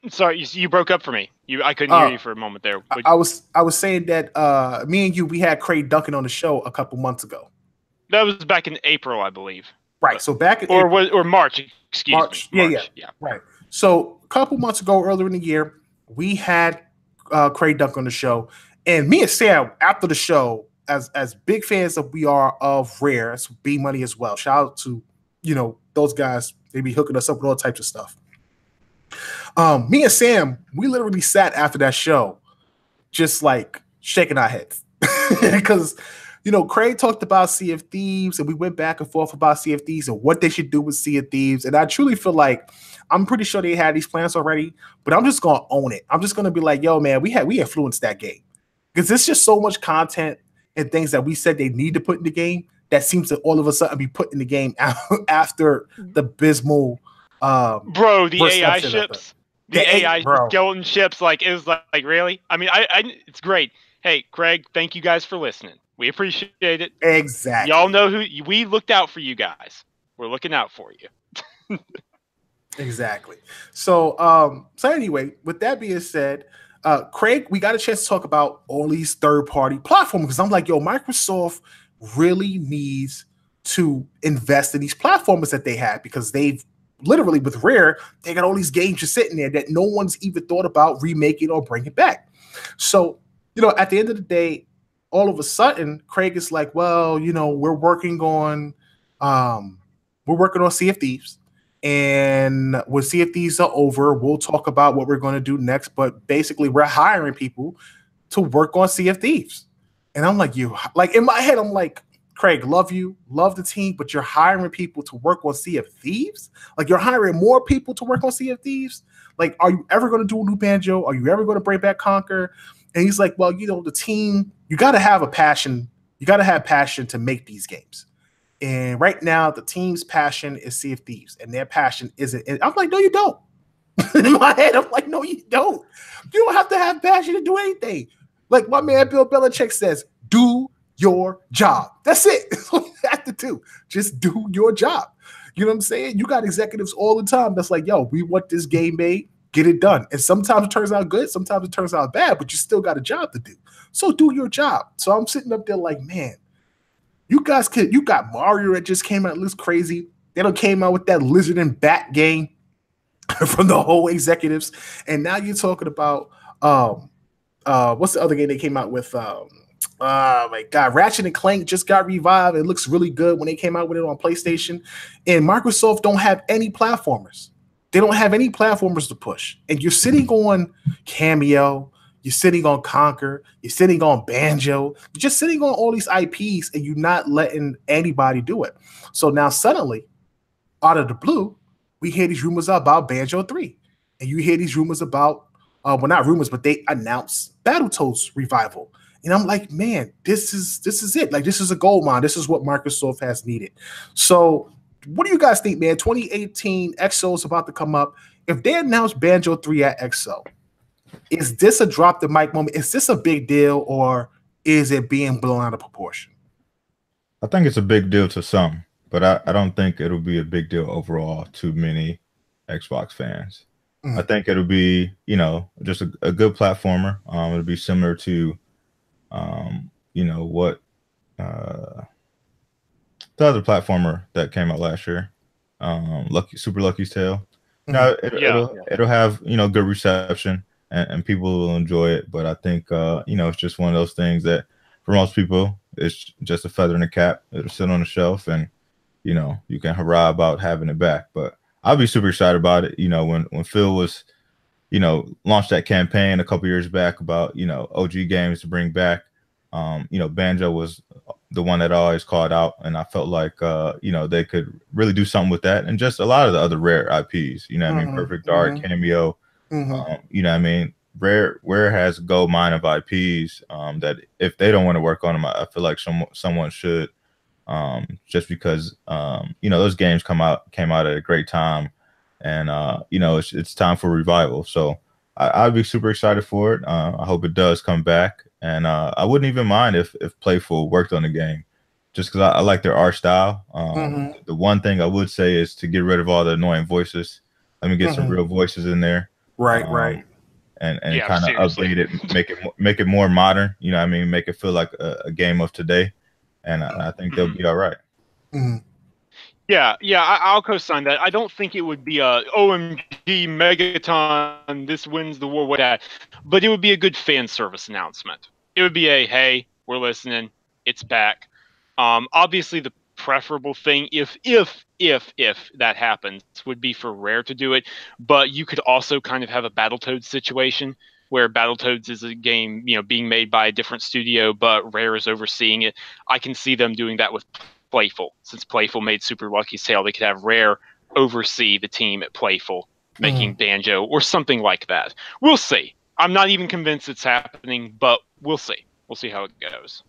Sorry, you broke up for me. I couldn't hear you for a moment there. I was saying that me and you, we had Craig Duncan on the show a couple months ago. That was back in April, I believe. Right. So back in or March, excuse me. March. Yeah. Right. So a couple months ago, earlier in the year, we had Craig Duncan on the show, and me and Sam after the show, as big fans of we are of Rare, it's B Money as well. Shout out to those guys. They be hooking us up with all types of stuff. Me and Sam, we literally sat after that show, just like shaking our heads because Craig talked about Sea of Thieves, and we went back and forth about Sea of Thieves and what they should do with Sea of Thieves. And I truly feel like I'm pretty sure they had these plans already, but I'm just gonna own it. I'm just gonna be like, yo, man, we influenced that game because there's just so much content and things that we said they need to put in the game that seems to all of a sudden be put in the game after the abysmal. Bro, the AI ships, the AI skeleton ships, like it was like really. I mean, I it's great. Hey, Craig, thank you guys for listening. We appreciate it. Exactly. Y'all know who we looked out for. You guys, we're looking out for you. Exactly. So anyway, with that being said, Craig, we got a chance to talk about all these third-party platforms because I'm like, yo, Microsoft really needs to invest in these platforms that they have because they've literally with Rare, they got all these games just sitting there that no one's even thought about remaking or bringing back. So, at the end of the day, all of a sudden, Craig is like, well, we're working on Sea of Thieves. And when Sea of Thieves are over, we'll talk about what we're going to do next. But basically, we're hiring people to work on Sea of Thieves. And I'm like, in my head, I'm like, Craig, love you, love the team, but you're hiring people to work on Sea of Thieves? Like, you're hiring more people to work on Sea of Thieves? Like, are you ever going to do a new Banjo? Are you ever going to bring back Conquer? And he's like, well, the team, you got to have a passion. You got to have passion to make these games. And right now, the team's passion is Sea of Thieves, and their passion isn't. And I'm like, no, you don't. In my head, I'm like, no, you don't. You don't have to have passion to do anything. Like my man Bill Belichick says, do your job. That's it. That's what you have to do. Just do your job. You know what I'm saying? You got executives all the time that's like, yo, we want this game made. Get it done. And sometimes it turns out good. Sometimes it turns out bad, but you still got a job to do. So do your job. So I'm sitting up there like, man, you got Mario that just came out, looks crazy. They done came out with that lizard and bat game from the whole executives. And now you're talking about what's the other game they came out with? Oh my God, Ratchet and Clank just got revived. It looks really good when they came out with it on PlayStation. And Microsoft don't have any platformers. They don't have any platformers to push. And you're sitting on Cameo, you're sitting on Conquer, you're sitting on Banjo, you're just sitting on all these IPs and you're not letting anybody do it. So now suddenly, out of the blue, we hear these rumors about Banjo 3. And you hear these rumors about, well, not rumors, but they announced Battletoads revival. And I'm like, man, this is it. Like, this is a gold mine. This is what Microsoft has needed. So what do you guys think, man? 2018 XO is about to come up. If they announce Banjo 3 at XO, is this a drop the mic moment? Is this a big deal, or is it being blown out of proportion? I think it's a big deal to some, but I don't think it'll be a big deal overall to many Xbox fans. I think it'll be, just a good platformer. It'll be similar to, what the other platformer that came out last year, Super Lucky's Tale. No, it'll have good reception and people will enjoy it. But I think it's just one of those things that for most people it's just a feather in the cap. It'll sit on the shelf and you can hurrah about having it back. But I'll be super excited about it. When Phil was launched that campaign a couple years back about OG games to bring back. Banjo was the one that I always called out, and I felt like they could really do something with that, and just a lot of the other Rare IPs. Perfect Dark, Cameo. Rare has a gold mine of IPs that if they don't want to work on them, I feel like someone should. Just because those games came out at a great time, and it's time for revival. So I'd be super excited for it. I hope it does come back. And I wouldn't even mind if Playful worked on the game, just because I like their art style. The one thing I would say is to get rid of all the annoying voices. Let me get some real voices in there. Right. And kind of update it, make it more modern. Make it feel like a game of today. And I think they'll be all right. Yeah, I'll co-sign that. I don't think it would be a OMG Megaton, this wins the war with that, but it would be a good fan service announcement. It would be a, hey, we're listening, it's back. Obviously, the preferable thing, if that happens, would be for Rare to do it, but you could also kind of have a Battletoads situation where Battletoads is a game, being made by a different studio, but Rare is overseeing it. I can see them doing that with Playful. Since Playful made Super Lucky's Tale, they could have Rare oversee the team at Playful making Banjo or something like that. We'll see. I'm not even convinced it's happening, but we'll see. We'll see how it goes.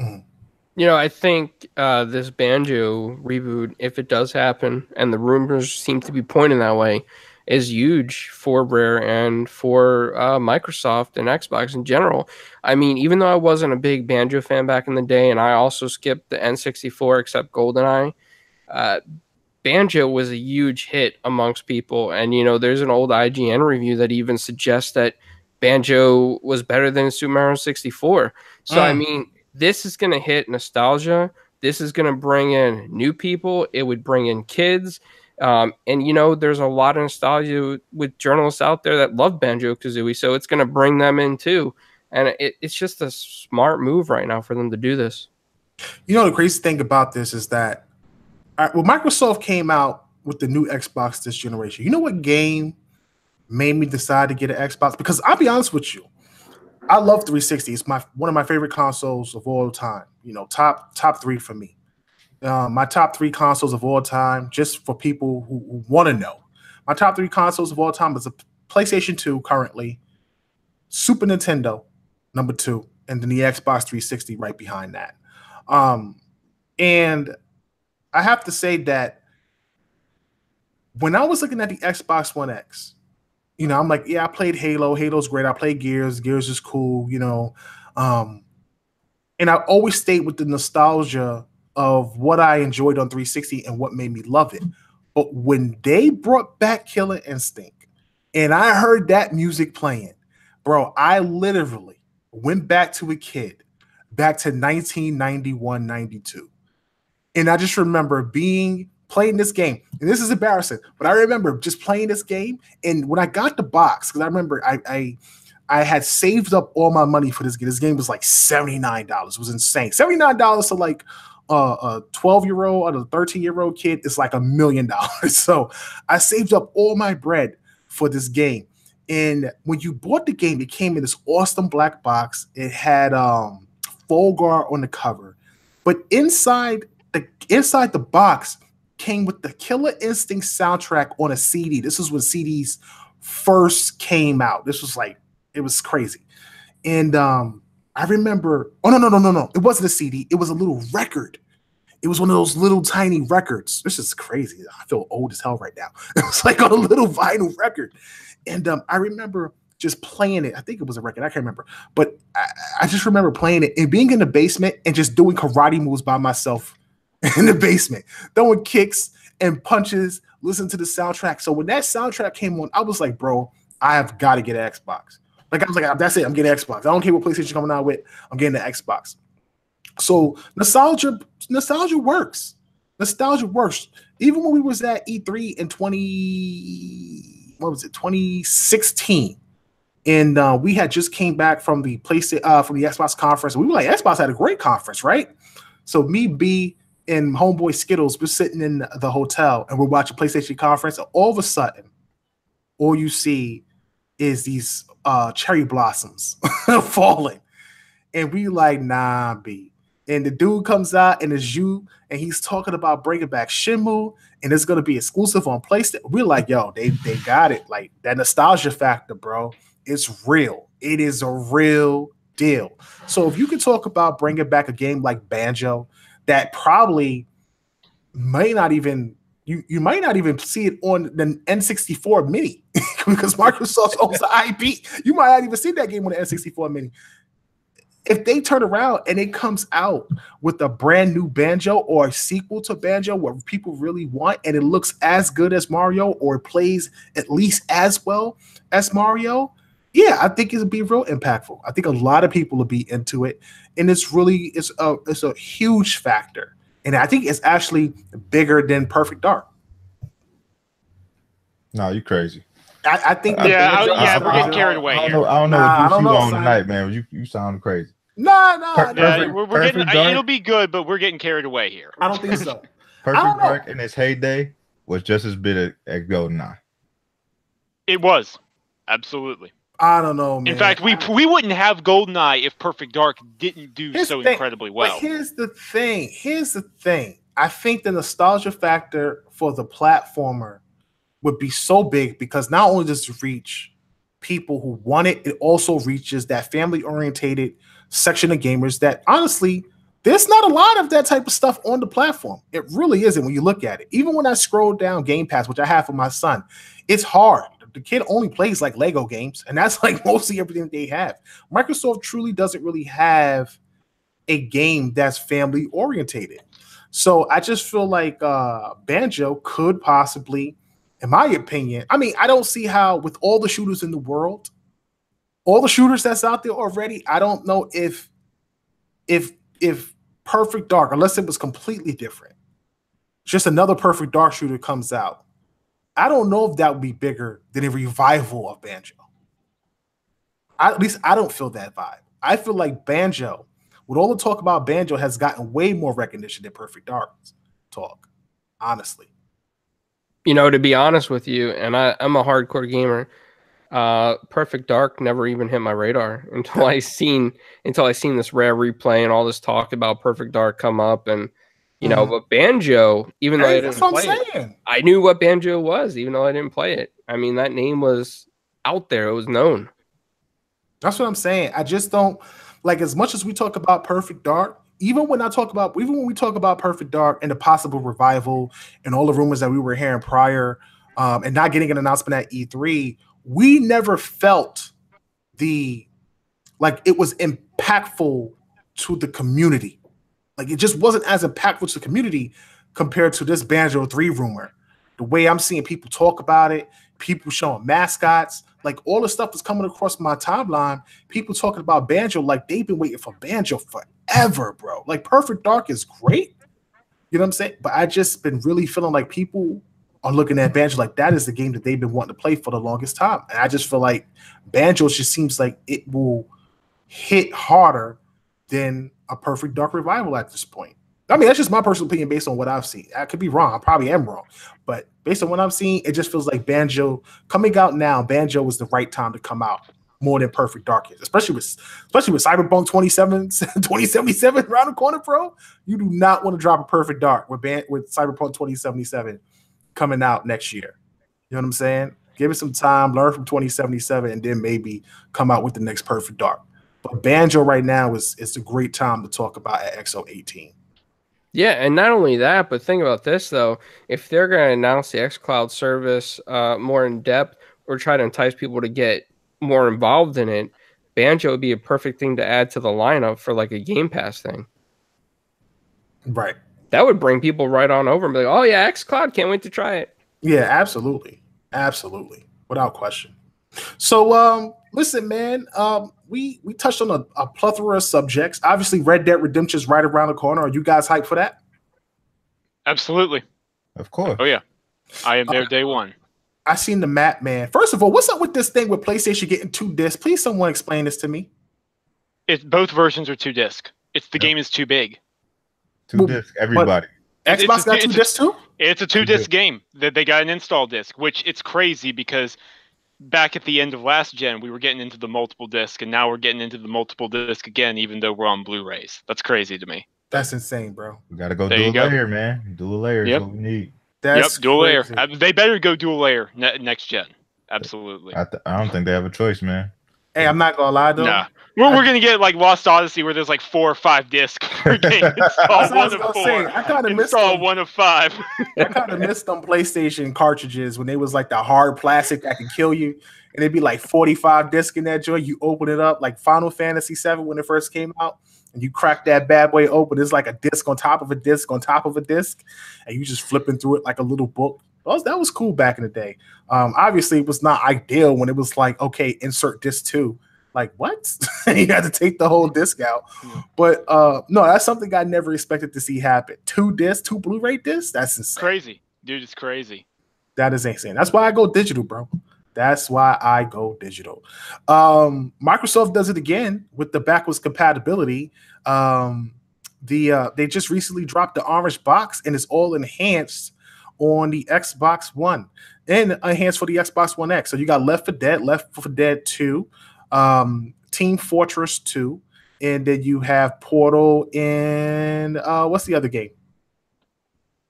I think this Banjo reboot, if it does happen, and the rumors seem to be pointing that way, is huge for Rare and for Microsoft and Xbox in general. I mean, even though I wasn't a big Banjo fan back in the day, and I also skipped the N64 except GoldenEye, Banjo was a huge hit amongst people. And, you know, there's an old IGN review that even suggests that Banjo was better than Super Mario 64. So, I mean, this is going to hit nostalgia. This is going to bring in new people. It would bring in kids. And, you know, there's a lot of nostalgia with journalists out there that love Banjo-Kazooie. So it's going to bring them in too. And it's just a smart move right now for them to do this. You know, the crazy thing about this is that when Microsoft came out with the new Xbox this generation, you know what game made me decide to get an Xbox? Because I'll be honest with you, I love 360. It's one of my favorite consoles of all time. You know, top 3 for me. My top 3 consoles of all time, just for people who want to know. My top 3 consoles of all time is a PlayStation 2 currently, Super Nintendo, number 2, and then the Xbox 360 right behind that. And I have to say that when I was looking at the Xbox One X, you know, I'm like, yeah, I played Halo. Halo's great. I played Gears. Gears is cool, you know. And I always stayed with the nostalgia of what I enjoyed on 360 and what made me love it. But when they brought back Killer Instinct and I heard that music playing, bro, I literally went back to a kid, back to 1991, 92. And I just remember playing this game. And this is embarrassing, but I remember just playing this game. And when I got the box, because I remember I had saved up all my money for this game. This game was like $79. It was insane. $79 to like a 12-year-old or a 13-year-old kid is like $1 million. So I saved up all my bread for this game. And when you bought the game, it came in this awesome black box. It had Fulgar on the cover. But inside the box came with the Killer Instinct soundtrack on a CD. This is when CDs first came out. This was like, it was crazy. And I remember, oh, no. It wasn't a CD. It was a little record. It was one of those little tiny records. This is crazy. I feel old as hell right now. It was like on a little vinyl record. And I remember just playing it. I think it was a record. I can't remember. But I just remember playing it and being in the basement and just doing karate moves by myself in the basement, throwing kicks and punches, listening to the soundtrack. So when that soundtrack came on, I was like, bro, I have got to get an Xbox. Like, I was like, that's it. I'm getting an Xbox. I don't care what PlayStation coming out with. I'm getting an Xbox. So nostalgia works. Nostalgia works. Even when we was at E3 in 2016, and we had just came back from the from the Xbox conference. We were like, Xbox had a great conference, right? So me, B, and homeboy Skittles, we're sitting in the hotel and we're watching PlayStation conference. And all of a sudden, all you see is these cherry blossoms falling, and we like, nah, B. And the dude comes out and it's you, and he's talking about bringing back Shenmue, and it's gonna be exclusive on PlayStation. We're like, yo, they got it. Like, that nostalgia factor, bro, it's real. It is a real deal. So if you could talk about bringing back a game like Banjo, that probably may not even you might not even see it on the N64 Mini because Microsoft owns the IP. You might not even see that game on the N64 Mini. If they turn around and it comes out with a brand new Banjo or a sequel to Banjo, what people really want, and it looks as good as Mario or plays at least as well as Mario, yeah, I think it'll be real impactful. I think a lot of people will be into it, and it's a huge factor. And I think it's actually bigger than Perfect Dark. No, you crazy. I think. We're getting carried away here. I don't know what you on tonight, man. You sound crazy. No. We're getting. It'll be good, but we're getting carried away here. I don't think so. Perfect Dark in its heyday was just as big as GoldenEye. It was, absolutely. I don't know, man. In fact, we wouldn't have GoldenEye if Perfect Dark didn't do incredibly well. But here's the thing. I think the nostalgia factor for the platformer would be so big because not only does it reach people who want it, it also reaches that family-orientated section of gamers that, honestly, there's not a lot of that type of stuff on the platform. It really isn't when you look at it. Even when I scroll down Game Pass, which I have for my son, it's hard. The kid only plays like Lego games, and that's like mostly everything they have. Microsoft truly doesn't really have a game that's family orientated. So I just feel like Banjo could possibly, in my opinion, I mean, I don't see how with all the shooters in the world, all the shooters that's out there already, I don't know if Perfect Dark, unless it was completely different, just another Perfect Dark shooter comes out. I don't know if that would be bigger than a revival of Banjo. At least I don't feel that vibe. I feel like Banjo, with all the talk about Banjo, has gotten way more recognition than Perfect Dark's talk, honestly. You know, to be honest with you, and I'm a hardcore gamer, Perfect Dark never even hit my radar until I seen this rare replay and all this talk about Perfect Dark come up, and you know, but Banjo, even though I didn't play it, I knew what Banjo was, even though I didn't play it. I mean, that name was out there; it was known. That's what I'm saying. I just don't like, as much as we talk about Perfect Dark, even when we talk about Perfect Dark and the possible revival and all the rumors that we were hearing prior, and not getting an announcement at E3, we never felt like it was impactful to the community. Like, it just wasn't as impactful to the community compared to this Banjo 3 rumor. The way I'm seeing people talk about it, people showing mascots, like all the stuff that's coming across my timeline, people talking about Banjo like they've been waiting for Banjo forever, bro. Like, Perfect Dark is great. You know what I'm saying? But I just been really feeling like people are looking at Banjo like that is the game that they've been wanting to play for the longest time. And I just feel like Banjo just seems like it will hit harder than a Perfect Dark revival at this point. I mean, that's just my personal opinion based on what I've seen. I could be wrong. I probably am wrong. But based on what I've seen, it just feels like Banjo coming out now, Banjo was the right time to come out more than Perfect Dark is, especially with Cyberpunk 2077 around the corner, bro. You do not want to drop a Perfect Dark with Cyberpunk 2077 coming out next year. You know what I'm saying? Give it some time, learn from 2077, and then maybe come out with the next Perfect Dark. But Banjo right now is a great time to talk about at XO18. Yeah, and not only that, but think about this, though. If they're going to announce the xCloud service more in depth or try to entice people to get more involved in it, Banjo would be a perfect thing to add to the lineup for like a Game Pass thing. Right. That would bring people right on over and be like, oh, yeah, xCloud, can't wait to try it. Yeah, absolutely. Absolutely. Without question. So, listen, man, we touched on a plethora of subjects. Obviously, Red Dead Redemption is right around the corner. Are you guys hyped for that? Absolutely. Of course. Oh, yeah. I am there day one. I seen the map, man. First of all, what's up with this thing with PlayStation getting 2 discs? Please, someone explain this to me. Both versions are 2 disc. The game is too big. 2 disc, everybody. Xbox got 2 discs too? It's a 2 disc game. That they got an install disc, which it's crazy because back at the end of last gen, we were getting into the multiple disc, and now we're getting into the multiple disc again, even though we're on Blu-rays. That's crazy to me. That's insane, bro. We gotta go dual layer, man. Dual layer is what we need. Dual layer. They better go dual layer next gen. Absolutely. I don't think they have a choice, man. Hey, I'm not gonna lie though. Nah. We're gonna get like Lost Odyssey, where there's like 4 or 5 discs per game. Install one of 4. I kind of missed install one of 5. I kind of missed them PlayStation cartridges when they was like the hard plastic that could kill you, and it'd be like 45 discs in that joint. You open it up like Final Fantasy VII when it first came out, and you crack that bad boy open. It's like a disc on top of a disc on top of a disc, and you just flipping through it like a little book. That was cool back in the day. Obviously, it was not ideal when it was like, okay, insert disc 2. Like, what? You had to take the whole disc out. But no, that's something I never expected to see happen. 2 discs, 2 Blu-ray discs? That's insane. Crazy. Dude, it's crazy. That is insane. That's why I go digital, bro. That's why I go digital. Microsoft does it again with the backwards compatibility. They just recently dropped the orange box, and it's all enhanced on the Xbox One and enhanced for the Xbox One X. So you got Left 4 Dead 2, Team Fortress 2, and then you have Portal and what's the other game?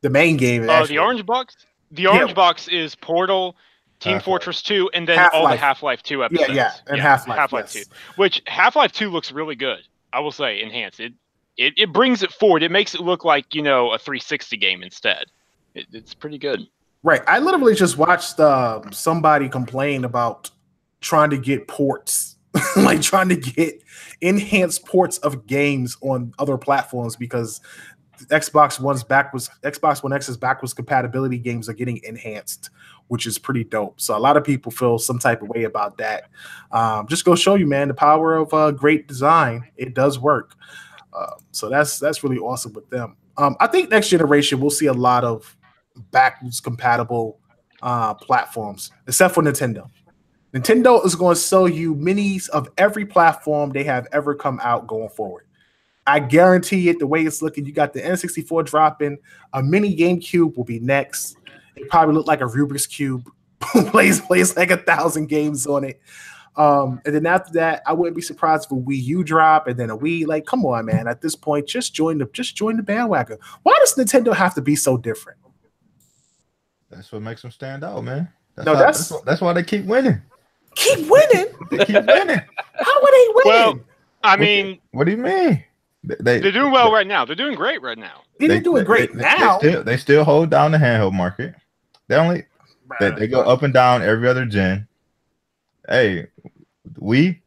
The main game. The orange box? The orange box is Portal, Team Fortress 2, and then all the Half-Life 2 episodes. And Half-Life 2. Which Half-Life 2 looks really good. I will say, enhanced. It brings it forward. It makes it look like, you know, a 360 game instead. It's pretty good. Right. I literally just watched somebody complain about trying to get ports, like trying to get enhanced ports of games on other platforms because Xbox One X's backwards compatibility games are getting enhanced, which is pretty dope. So a lot of people feel some type of way about that. Just go show you, man, the power of great design. It does work. So that's really awesome with them. I think next generation we'll see a lot of backwards compatible platforms, except for Nintendo. Nintendo is going to sell you minis of every platform they have ever come out going forward. I guarantee it. The way it's looking, you got the N64 dropping. A mini GameCube will be next. It probably look like a Rubik's Cube. plays like 1,000 games on it. And then after that, I wouldn't be surprised if a Wii U drop and then a Wii. Like, come on, man! At this point, just join the bandwagon. Why does Nintendo have to be so different? That's what makes them stand out, man. That's why they keep winning. Keep winning. They keep winning. How would they win? Well, I mean, what do you mean? They're doing well right now. They're doing great right now. They're doing great now. They still hold down the handheld market. They go up and down every other gen. Hey, Wii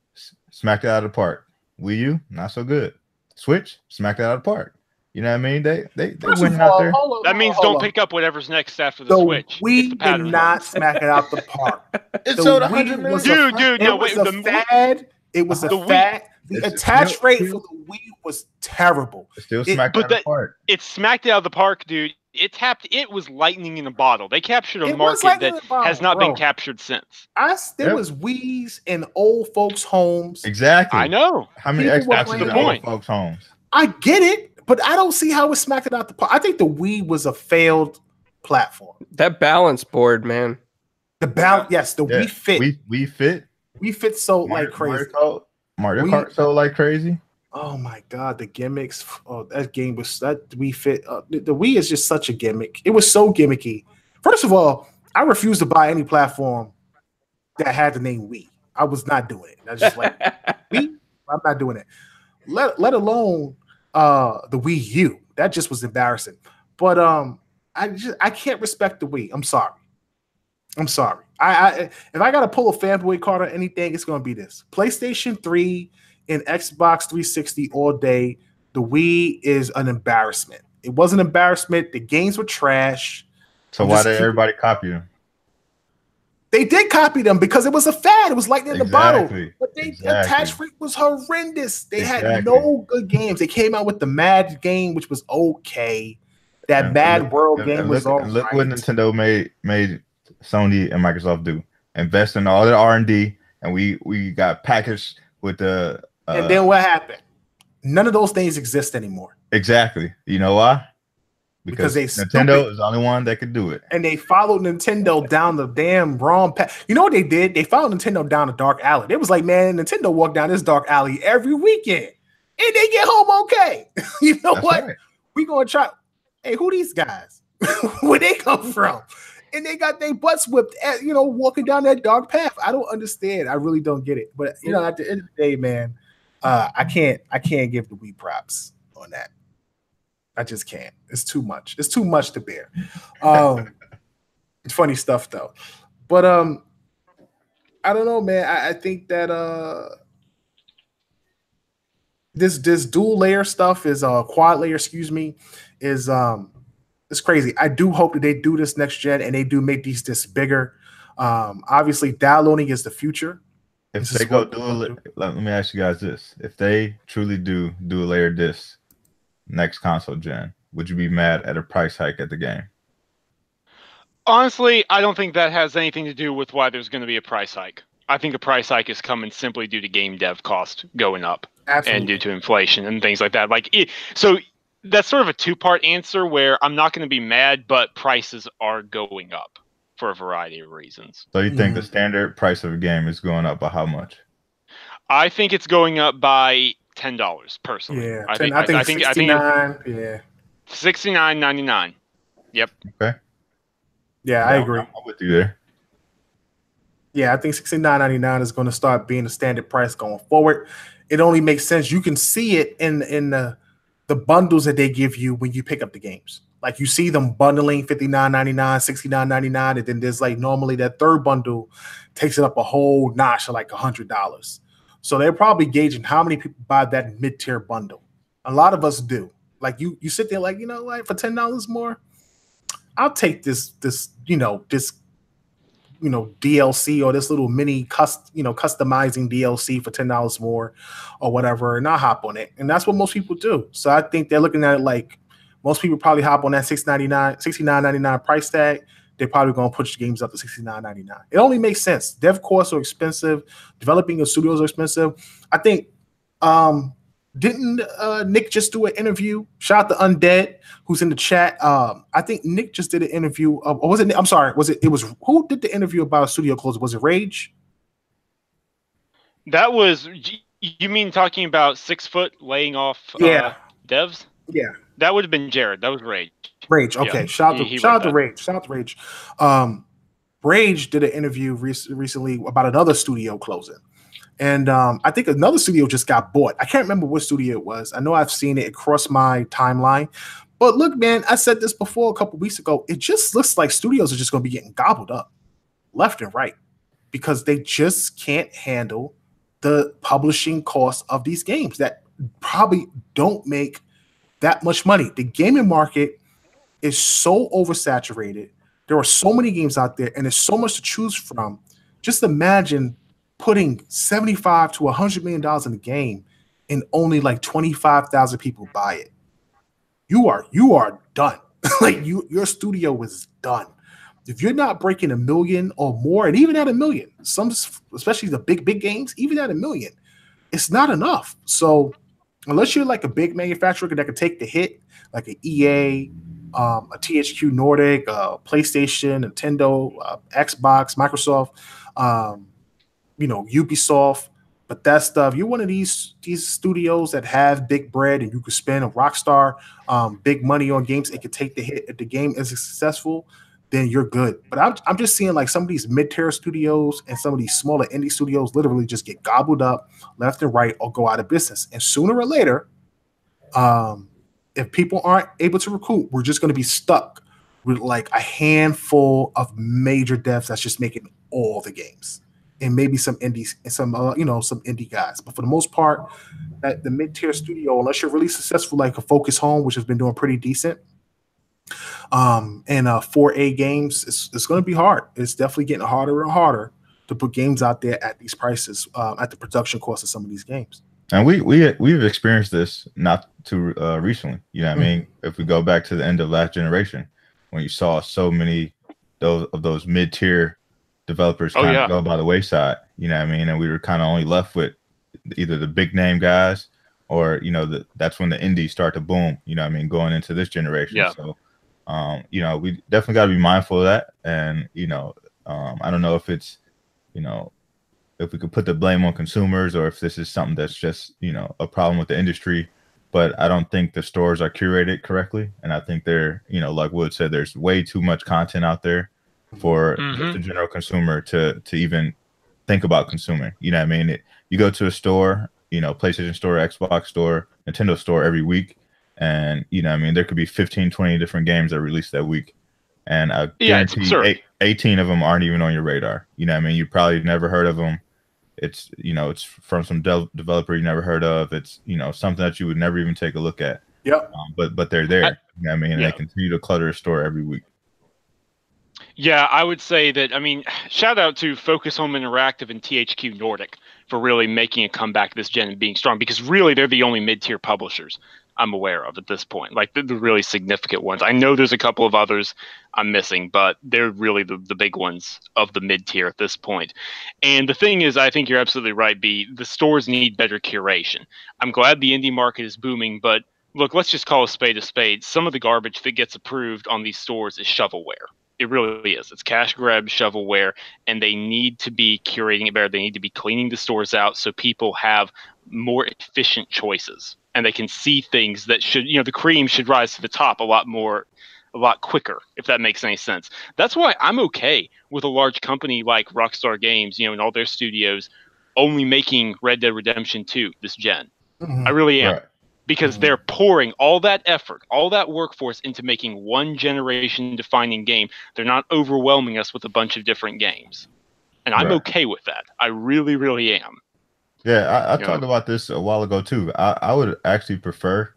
smacked it out of the park. Wii U, not so good. Switch smacked it out of the park. You know what I mean? They win out there. That means don't pick up whatever's next after the Switch. We did not smack it out the park. It sold 100 million. Dude, no, wait. The fad. It was a fad. The attach rate for the Wii was terrible. It still smacked it out of the park. It smacked it out of the park, dude. It was lightning in a bottle. They captured a market that has not been captured since. There was Wii's in old folks' homes. Exactly. I know. How many Xboxes in old folks' homes? I get it. But I don't see how it smacked it out the park. I think the Wii was a failed platform. That balance board, man. The balance, yes, the Wii Fit. Wii Fit. Wii Fit sold like crazy. Mario Kart sold like crazy. Oh my God, the gimmicks. Oh, that Wii Fit. The Wii is just such a gimmick. It was so gimmicky. First of all, I refuse to buy any platform that had the name Wii. I was not doing it. I was just like, Wii? I'm not doing it. Let alone the Wii U. That just was embarrassing. But I can't respect the Wii. I'm sorry. If I gotta pull a fanboy card on anything, it's gonna be this. PlayStation 3 and Xbox 360 all day. The Wii is an embarrassment. It was an embarrassment. The games were trash. So why did everybody copy them? They did copy them because it was a fad. It was lightning in the bottle. But the attach rate was horrendous. They had no good games. They came out with the Mad game, which was okay. That Mad World game was all right. Look what Nintendo made Sony and Microsoft do. Invest in all their R&D, and we got packaged with the... and then what happened? None of those things exist anymore. Exactly. You know why? Because Nintendo is the only one that could do it. And they followed Nintendo down the damn wrong path. You know what they did? They followed Nintendo down a dark alley. They was like, man, Nintendo walked down this dark alley every weekend. And they get home okay. You know what? Right. We gonna try. Hey, who these guys? Where they come from? And they got their butts whipped at, walking down that dark path. I don't understand. I really don't get it. But at the end of the day, man, I can't give the Wii props on that. I just can't. It's too much. It's too much to bear. It's funny stuff though. But I don't know, man. I think that this dual layer stuff is quad layer, is it's crazy. I do hope that they do this next gen and they do make these discs bigger. Obviously, downloading is the future. If they go dual, let me ask you guys this: if they truly do dual layer discs next console gen, would you be mad at a price hike at the game? Honestly, I don't think that has anything to do with why there's going to be a price hike. I think a price hike is coming simply due to game dev cost going up. Absolutely. And due to inflation and things like that. So that's sort of a two-part answer where I'm not going to be mad, but prices are going up for a variety of reasons. So you think the standard price of a game is going up by how much? I think it's going up by $10 personally. Yeah, I think 69. Yeah, $69.99. Yep. Okay. Yeah, I agree. I'm with you there. Yeah, I think $69.99 is going to start being the standard price going forward. It only makes sense. You can see it in the bundles that they give you when you pick up the games. Like you see them bundling $59.99, $69.99, and then there's like normally that third bundle takes it up a whole notch of like $100. So they're probably gauging how many people buy that mid-tier bundle. A lot of us do. Like you sit there like, you know, like for $10 more, I'll take this DLC or this little mini customizing DLC for $10 more or whatever, and I'll hop on it. And that's what most people do. So I think they're looking at it like most people probably hop on that $69.99 price tag. They're probably going to push the games up to $69.99. It only makes sense. Dev costs are expensive. Developing a studios are expensive. I think didn't Nick just do an interview? Shout out to Undead, who's in the chat. I think Nick just did an interview. Or was it? I'm sorry. It was who did the interview about a studio closing? Was it Rage? That was. You mean talking about 6 foot laying off devs? Yeah. That would have been Jared. That was Rage. Rage. Okay. Yeah. Shout out to Rage. Shout out to Rage. Rage did an interview recently about another studio closing. And I think another studio just got bought. I can't remember what studio it was. I know I've seen it across my timeline. But look, man, I said this before a couple weeks ago. It just looks like studios are just going to be getting gobbled up left and right because they just can't handle the publishing costs of these games that probably don't make that much money. The gaming market is so oversaturated. There are so many games out there, and there's so much to choose from. Just imagine putting $75 to $100 million in a game and only like 25,000 people buy it. You are done. Like your studio is done. If you're not breaking $1 million or more, and even at $1 million, some, especially the big games, even at $1 million, it's not enough. So unless you're like a big manufacturer that can take the hit, like an EA, a THQ Nordic, PlayStation, Nintendo, Xbox, Microsoft, Ubisoft, but that stuff. You're one of these studios that have big bread and you can spend a Rockstar big money on games. It could take the hit. If the game is successful, then you're good. But I'm just seeing like some of these mid-tier studios and some of these smaller indie studios literally just get gobbled up left and right or go out of business. And sooner or later, if people aren't able to recruit, we're just going to be stuck with like a handful of major devs that's just making all the games. And maybe some indies and some indie guys. But for the most part, that the mid-tier studio, unless you're really successful, like a Focus Home, which has been doing pretty decent, and 4A games, it's going to be hard. It's definitely getting harder and harder to put games out there at these prices, at the production cost of some of these games. And we've experienced this not too recently. You know what I mean? If we go back to the end of last generation, when you saw so many of those mid-tier developers kind of go by the wayside, you know what I mean? And we were kind of only left with either the big name guys or, that's when the indies start to boom, you know what I mean, going into this generation. Yeah. So, we definitely got to be mindful of that. And, I don't know if it's, if we could put the blame on consumers or if this is something that's just, a problem with the industry. But I don't think the stores are curated correctly. And I think they're, like Wood said, there's way too much content out there for just the general consumer to even think about consuming. You know what I mean? You go to a store, PlayStation store, Xbox store, Nintendo store every week. And, there could be 15, 20 different games that are released that week. And I guarantee 18 of them aren't even on your radar. You know what I mean? You probably never heard of them. It's, it's from some developer you never heard of. It's, something that you would never even take a look at. Yep. But they're there. You know what I mean? And they continue to clutter a store every week. Yeah, I would say that, shout out to Focus Home Interactive and THQ Nordic for really making a comeback this gen and being strong, because really they're the only mid-tier publishers I'm aware of at this point, like the really significant ones. I know there's a couple of others I'm missing, but they're really the big ones of the mid-tier at this point. And the thing is, I think you're absolutely right, B. The stores need better curation. I'm glad the indie market is booming, but look, let's just call a spade a spade. Some of the garbage that gets approved on these stores is shovelware. It really is. It's cash grab, shovelware, and they need to be curating it better. They need to be cleaning the stores out so people have more efficient choices and they can see things that should, the cream should rise to the top a lot quicker, if that makes any sense. That's why I'm okay with a large company like Rockstar Games, and all their studios only making Red Dead Redemption 2 this gen. I really am. Right. Because they're pouring all that effort, all that workforce into making one generation-defining game. They're not overwhelming us with a bunch of different games. And I'm okay with that. I really, really am. Yeah, I talked about this a while ago, too. I would actually prefer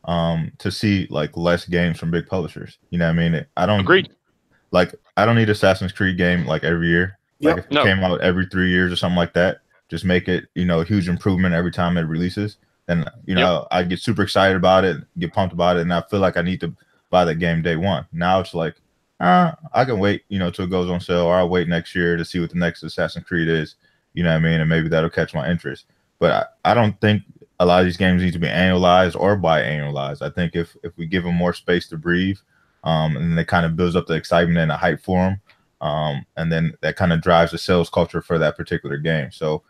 to see like less games from big publishers. You know what I mean? I don't Agreed. like I don't need Assassin's Creed game like every year. Like Yep. if it came out every 3 years or something like that, just make it, you know, a huge improvement every time it releases. Then, you know, I get super excited about it, get pumped about it, and I feel like I need to buy that game day one. Now it's like, I can wait, you know, till it goes on sale, or I'll wait next year to see what the next Assassin's Creed is. You know what I mean? And maybe that'll catch my interest. But I don't think a lot of these games need to be annualized or biannualized. I think if we give them more space to breathe, and then it kind of builds up the excitement and the hype for them, and then that kind of drives the sales culture for that particular game. So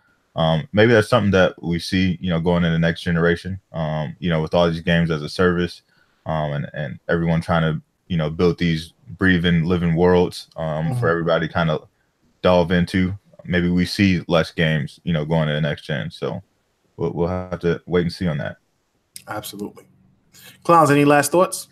maybe that's something that we see, you know, going in the next generation, you know, with all these games as a service, and everyone trying to, you know, build these breathing, living worlds for everybody kind of delve into. Maybe we see less games, you know, going to the next gen. So we'll have to wait and see on that. Absolutely. Clowns, any last thoughts?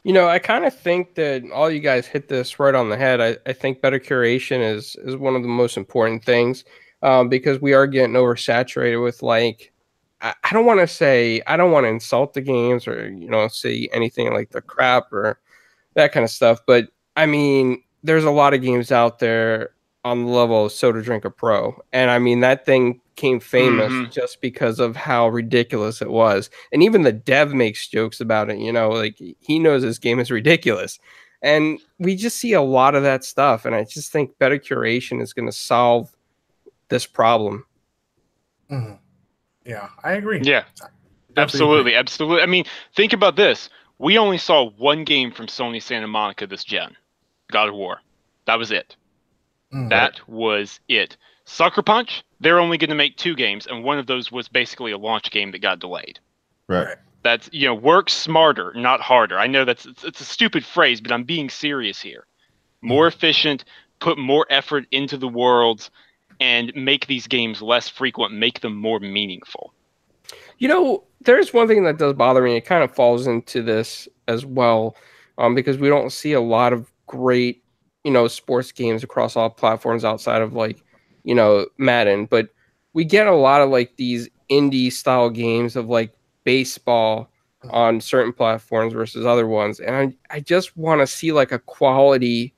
You know, I kind of think that all you guys hit this right on the head. I think better curation is one of the most important things, because we are getting oversaturated with, like, I don't want to insult the games or, you know, say anything like the crap or that kind of stuff. But I mean, there's a lot of games out there on the level of Soda Drinker Pro. And I mean, that thing became famous just because of how ridiculous it was. And even the dev makes jokes about it, you know, like he knows this game is ridiculous. And we just see a lot of that stuff. And I just think better curation is going to solve this problem. Yeah, I agree. Yeah, absolutely. Absolutely. I mean, think about this. We only saw one game from Sony Santa Monica this gen, God of War. That was it. That was it. Sucker Punch, they're only going to make 2 games, and one of those was basically a launch game that got delayed. Right. That's, you know, work smarter, not harder. I know it's a stupid phrase, but I'm being serious here. More efficient, put more effort into the worlds, and make these games less frequent, make them more meaningful. You know, there's one thing that does bother me. It kind of falls into this as well, because we don't see a lot of great, you know, sports games across all platforms outside of, like, you know, Madden. But we get a lot of like these indie style games of like baseball on certain platforms versus other ones. And I just want to see like a quality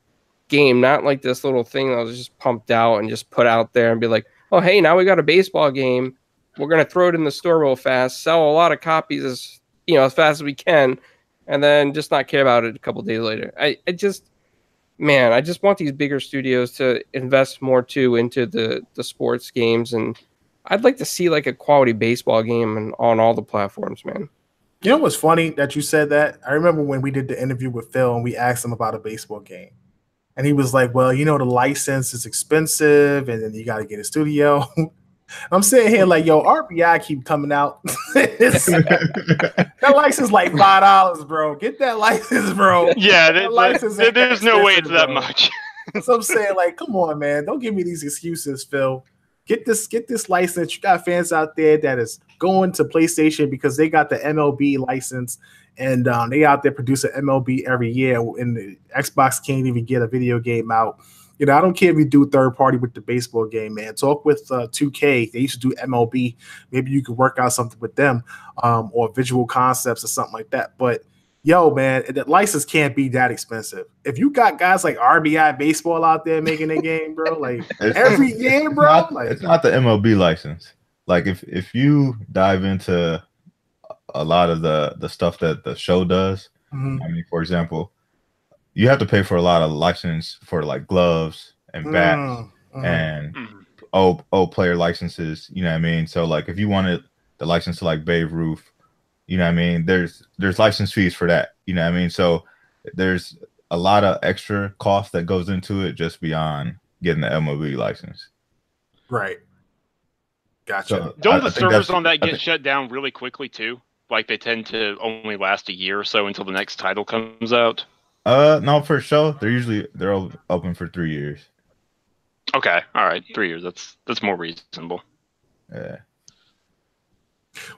game, not like this little thing that was just pumped out and just put out there and be like, oh, hey, now we got a baseball game. We're going to throw it in the store real fast, sell a lot of copies as, you know, as fast as we can, and then just not care about it a couple days later. I just want these bigger studios to invest more too into the sports games, and I'd like to see like a quality baseball game on all the platforms, man. You know what's funny that you said that? I remember when we did the interview with Phil and we asked him about a baseball game. And he was like, well, you know, the license is expensive and then you got to get a studio. I'm sitting here like, yo, RBI keep coming out. That license like $5, bro. Get that license, bro. Yeah, there's no way it's that much. So I'm saying, like, come on, man. Don't give me these excuses, Phil. Get this license. You got fans out there that is going to PlayStation because they got the MLB license, and they out there producing MLB every year, and the Xbox can't even get a video game out. You know, I don't care if you do third party with the baseball game, man. Talk with 2K. They used to do MLB. Maybe you could work out something with them, or Visual Concepts or something like that. But yo, man, the license can't be that expensive. If you got guys like RBI Baseball out there making a game, bro, like every year, bro, it's not the MLB license. Like if you dive into a lot of the stuff that the show does, I mean, for example, you have to pay for a lot of license for like gloves and bats and old player licenses. You know what I mean? So like if you wanted the license to like Babe Ruth, you know what I mean? There's license fees for that. You know what I mean? So there's a lot of extra cost that goes into it just beyond getting the MLB license. Right. Gotcha. So don't the servers on that get shut down really quickly too? Like they tend to only last a year or so until the next title comes out? No, for sure. They're open for 3 years. Okay. All right. 3 years. That's more reasonable. Yeah.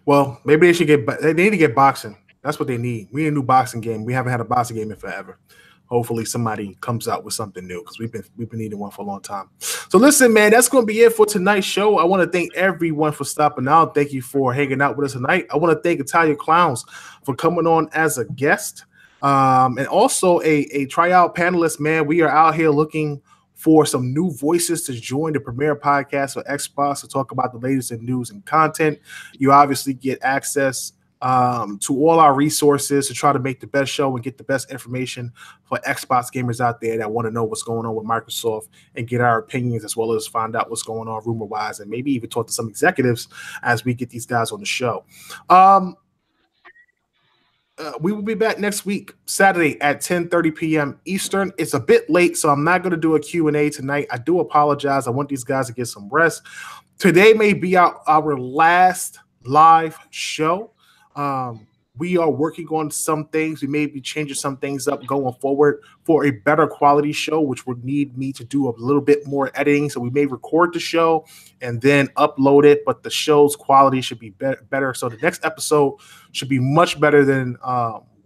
Well, maybe they need to get boxing. That's what they need. We need a new boxing game. We haven't had a boxing game in forever. Hopefully somebody comes out with something new because we've been needing one for a long time. So So listen, man, that's going to be it for tonight's show. I want to thank everyone for stopping out. Thank you for hanging out with us tonight. I want to thank Italia Clowns for coming on as a guest, and also a tryout panelist, man. We are out here looking for some new voices to join the premiere podcast for Xbox to talk about the latest in news and content. You obviously get access to all our resources to try to make the best show and get the best information for Xbox gamers out there that want to know what's going on with Microsoft and get our opinions, as well as find out what's going on rumor wise, and maybe even talk to some executives as we get these guys on the show. We will be back next week, Saturday at 10:30 p.m. Eastern. It's a bit late, so I'm not going to do a Q&A tonight. I do apologize. I want these guys to get some rest. Today may be our last live show. We are working on some things. We may be changing some things up going forward for a better quality show, which would need me to do a little bit more editing. So we may record the show and then upload it, but the show's quality should be better. So the next episode should be much better than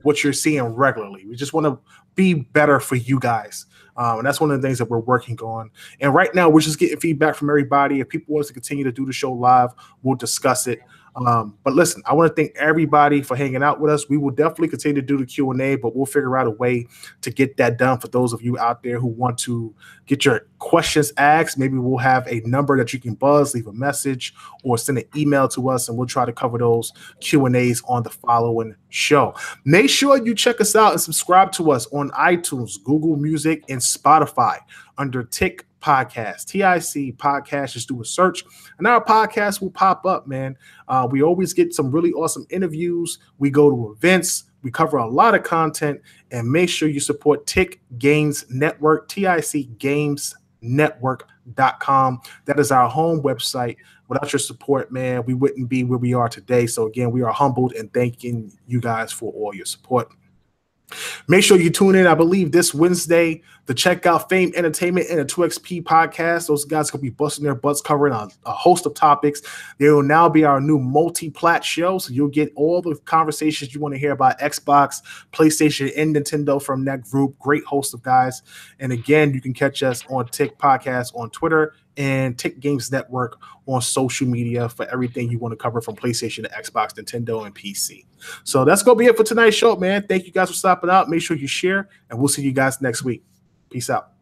what you're seeing regularly. We just want to be better for you guys. And that's one of the things that we're working on. And right now, we're just getting feedback from everybody. If people want us to continue to do the show live, we'll discuss it. But listen, I want to thank everybody for hanging out with us. We will definitely continue to do the Q&A, but we'll figure out a way to get that done for those of you out there who want to get your questions asked. Maybe we'll have a number that you can buzz, leave a message, or send an email to us, and we'll try to cover those Q&As on the following show. Make sure you check us out and subscribe to us on iTunes, Google Music, and Spotify under Tick Podcast, TIC Podcast. Just do a search and our podcast will pop up, man. We always get some really awesome interviews. We go to events. We cover a lot of content, and make sure you support Tick Games Network, TICGamesNetwork.com. That is our home website. Without your support, man, we wouldn't be where we are today. So again, we are humbled and thanking you guys for all your support. Make sure you tune in, I believe, this Wednesday to check out Fame Entertainment and the 2XP podcast. Those guys will be busting their butts covering a host of topics. They will now be our new multi-plat show, so you'll get all the conversations you want to hear about Xbox, PlayStation, and Nintendo from that group. Great host of guys. And again, you can catch us on Tick Podcast on Twitter and Tick Games Network on social media for everything you want to cover from PlayStation to Xbox, Nintendo, and PC. So that's going to be it for tonight's show, man. Thank you guys for stopping out. Make sure you share, and we'll see you guys next week. Peace out.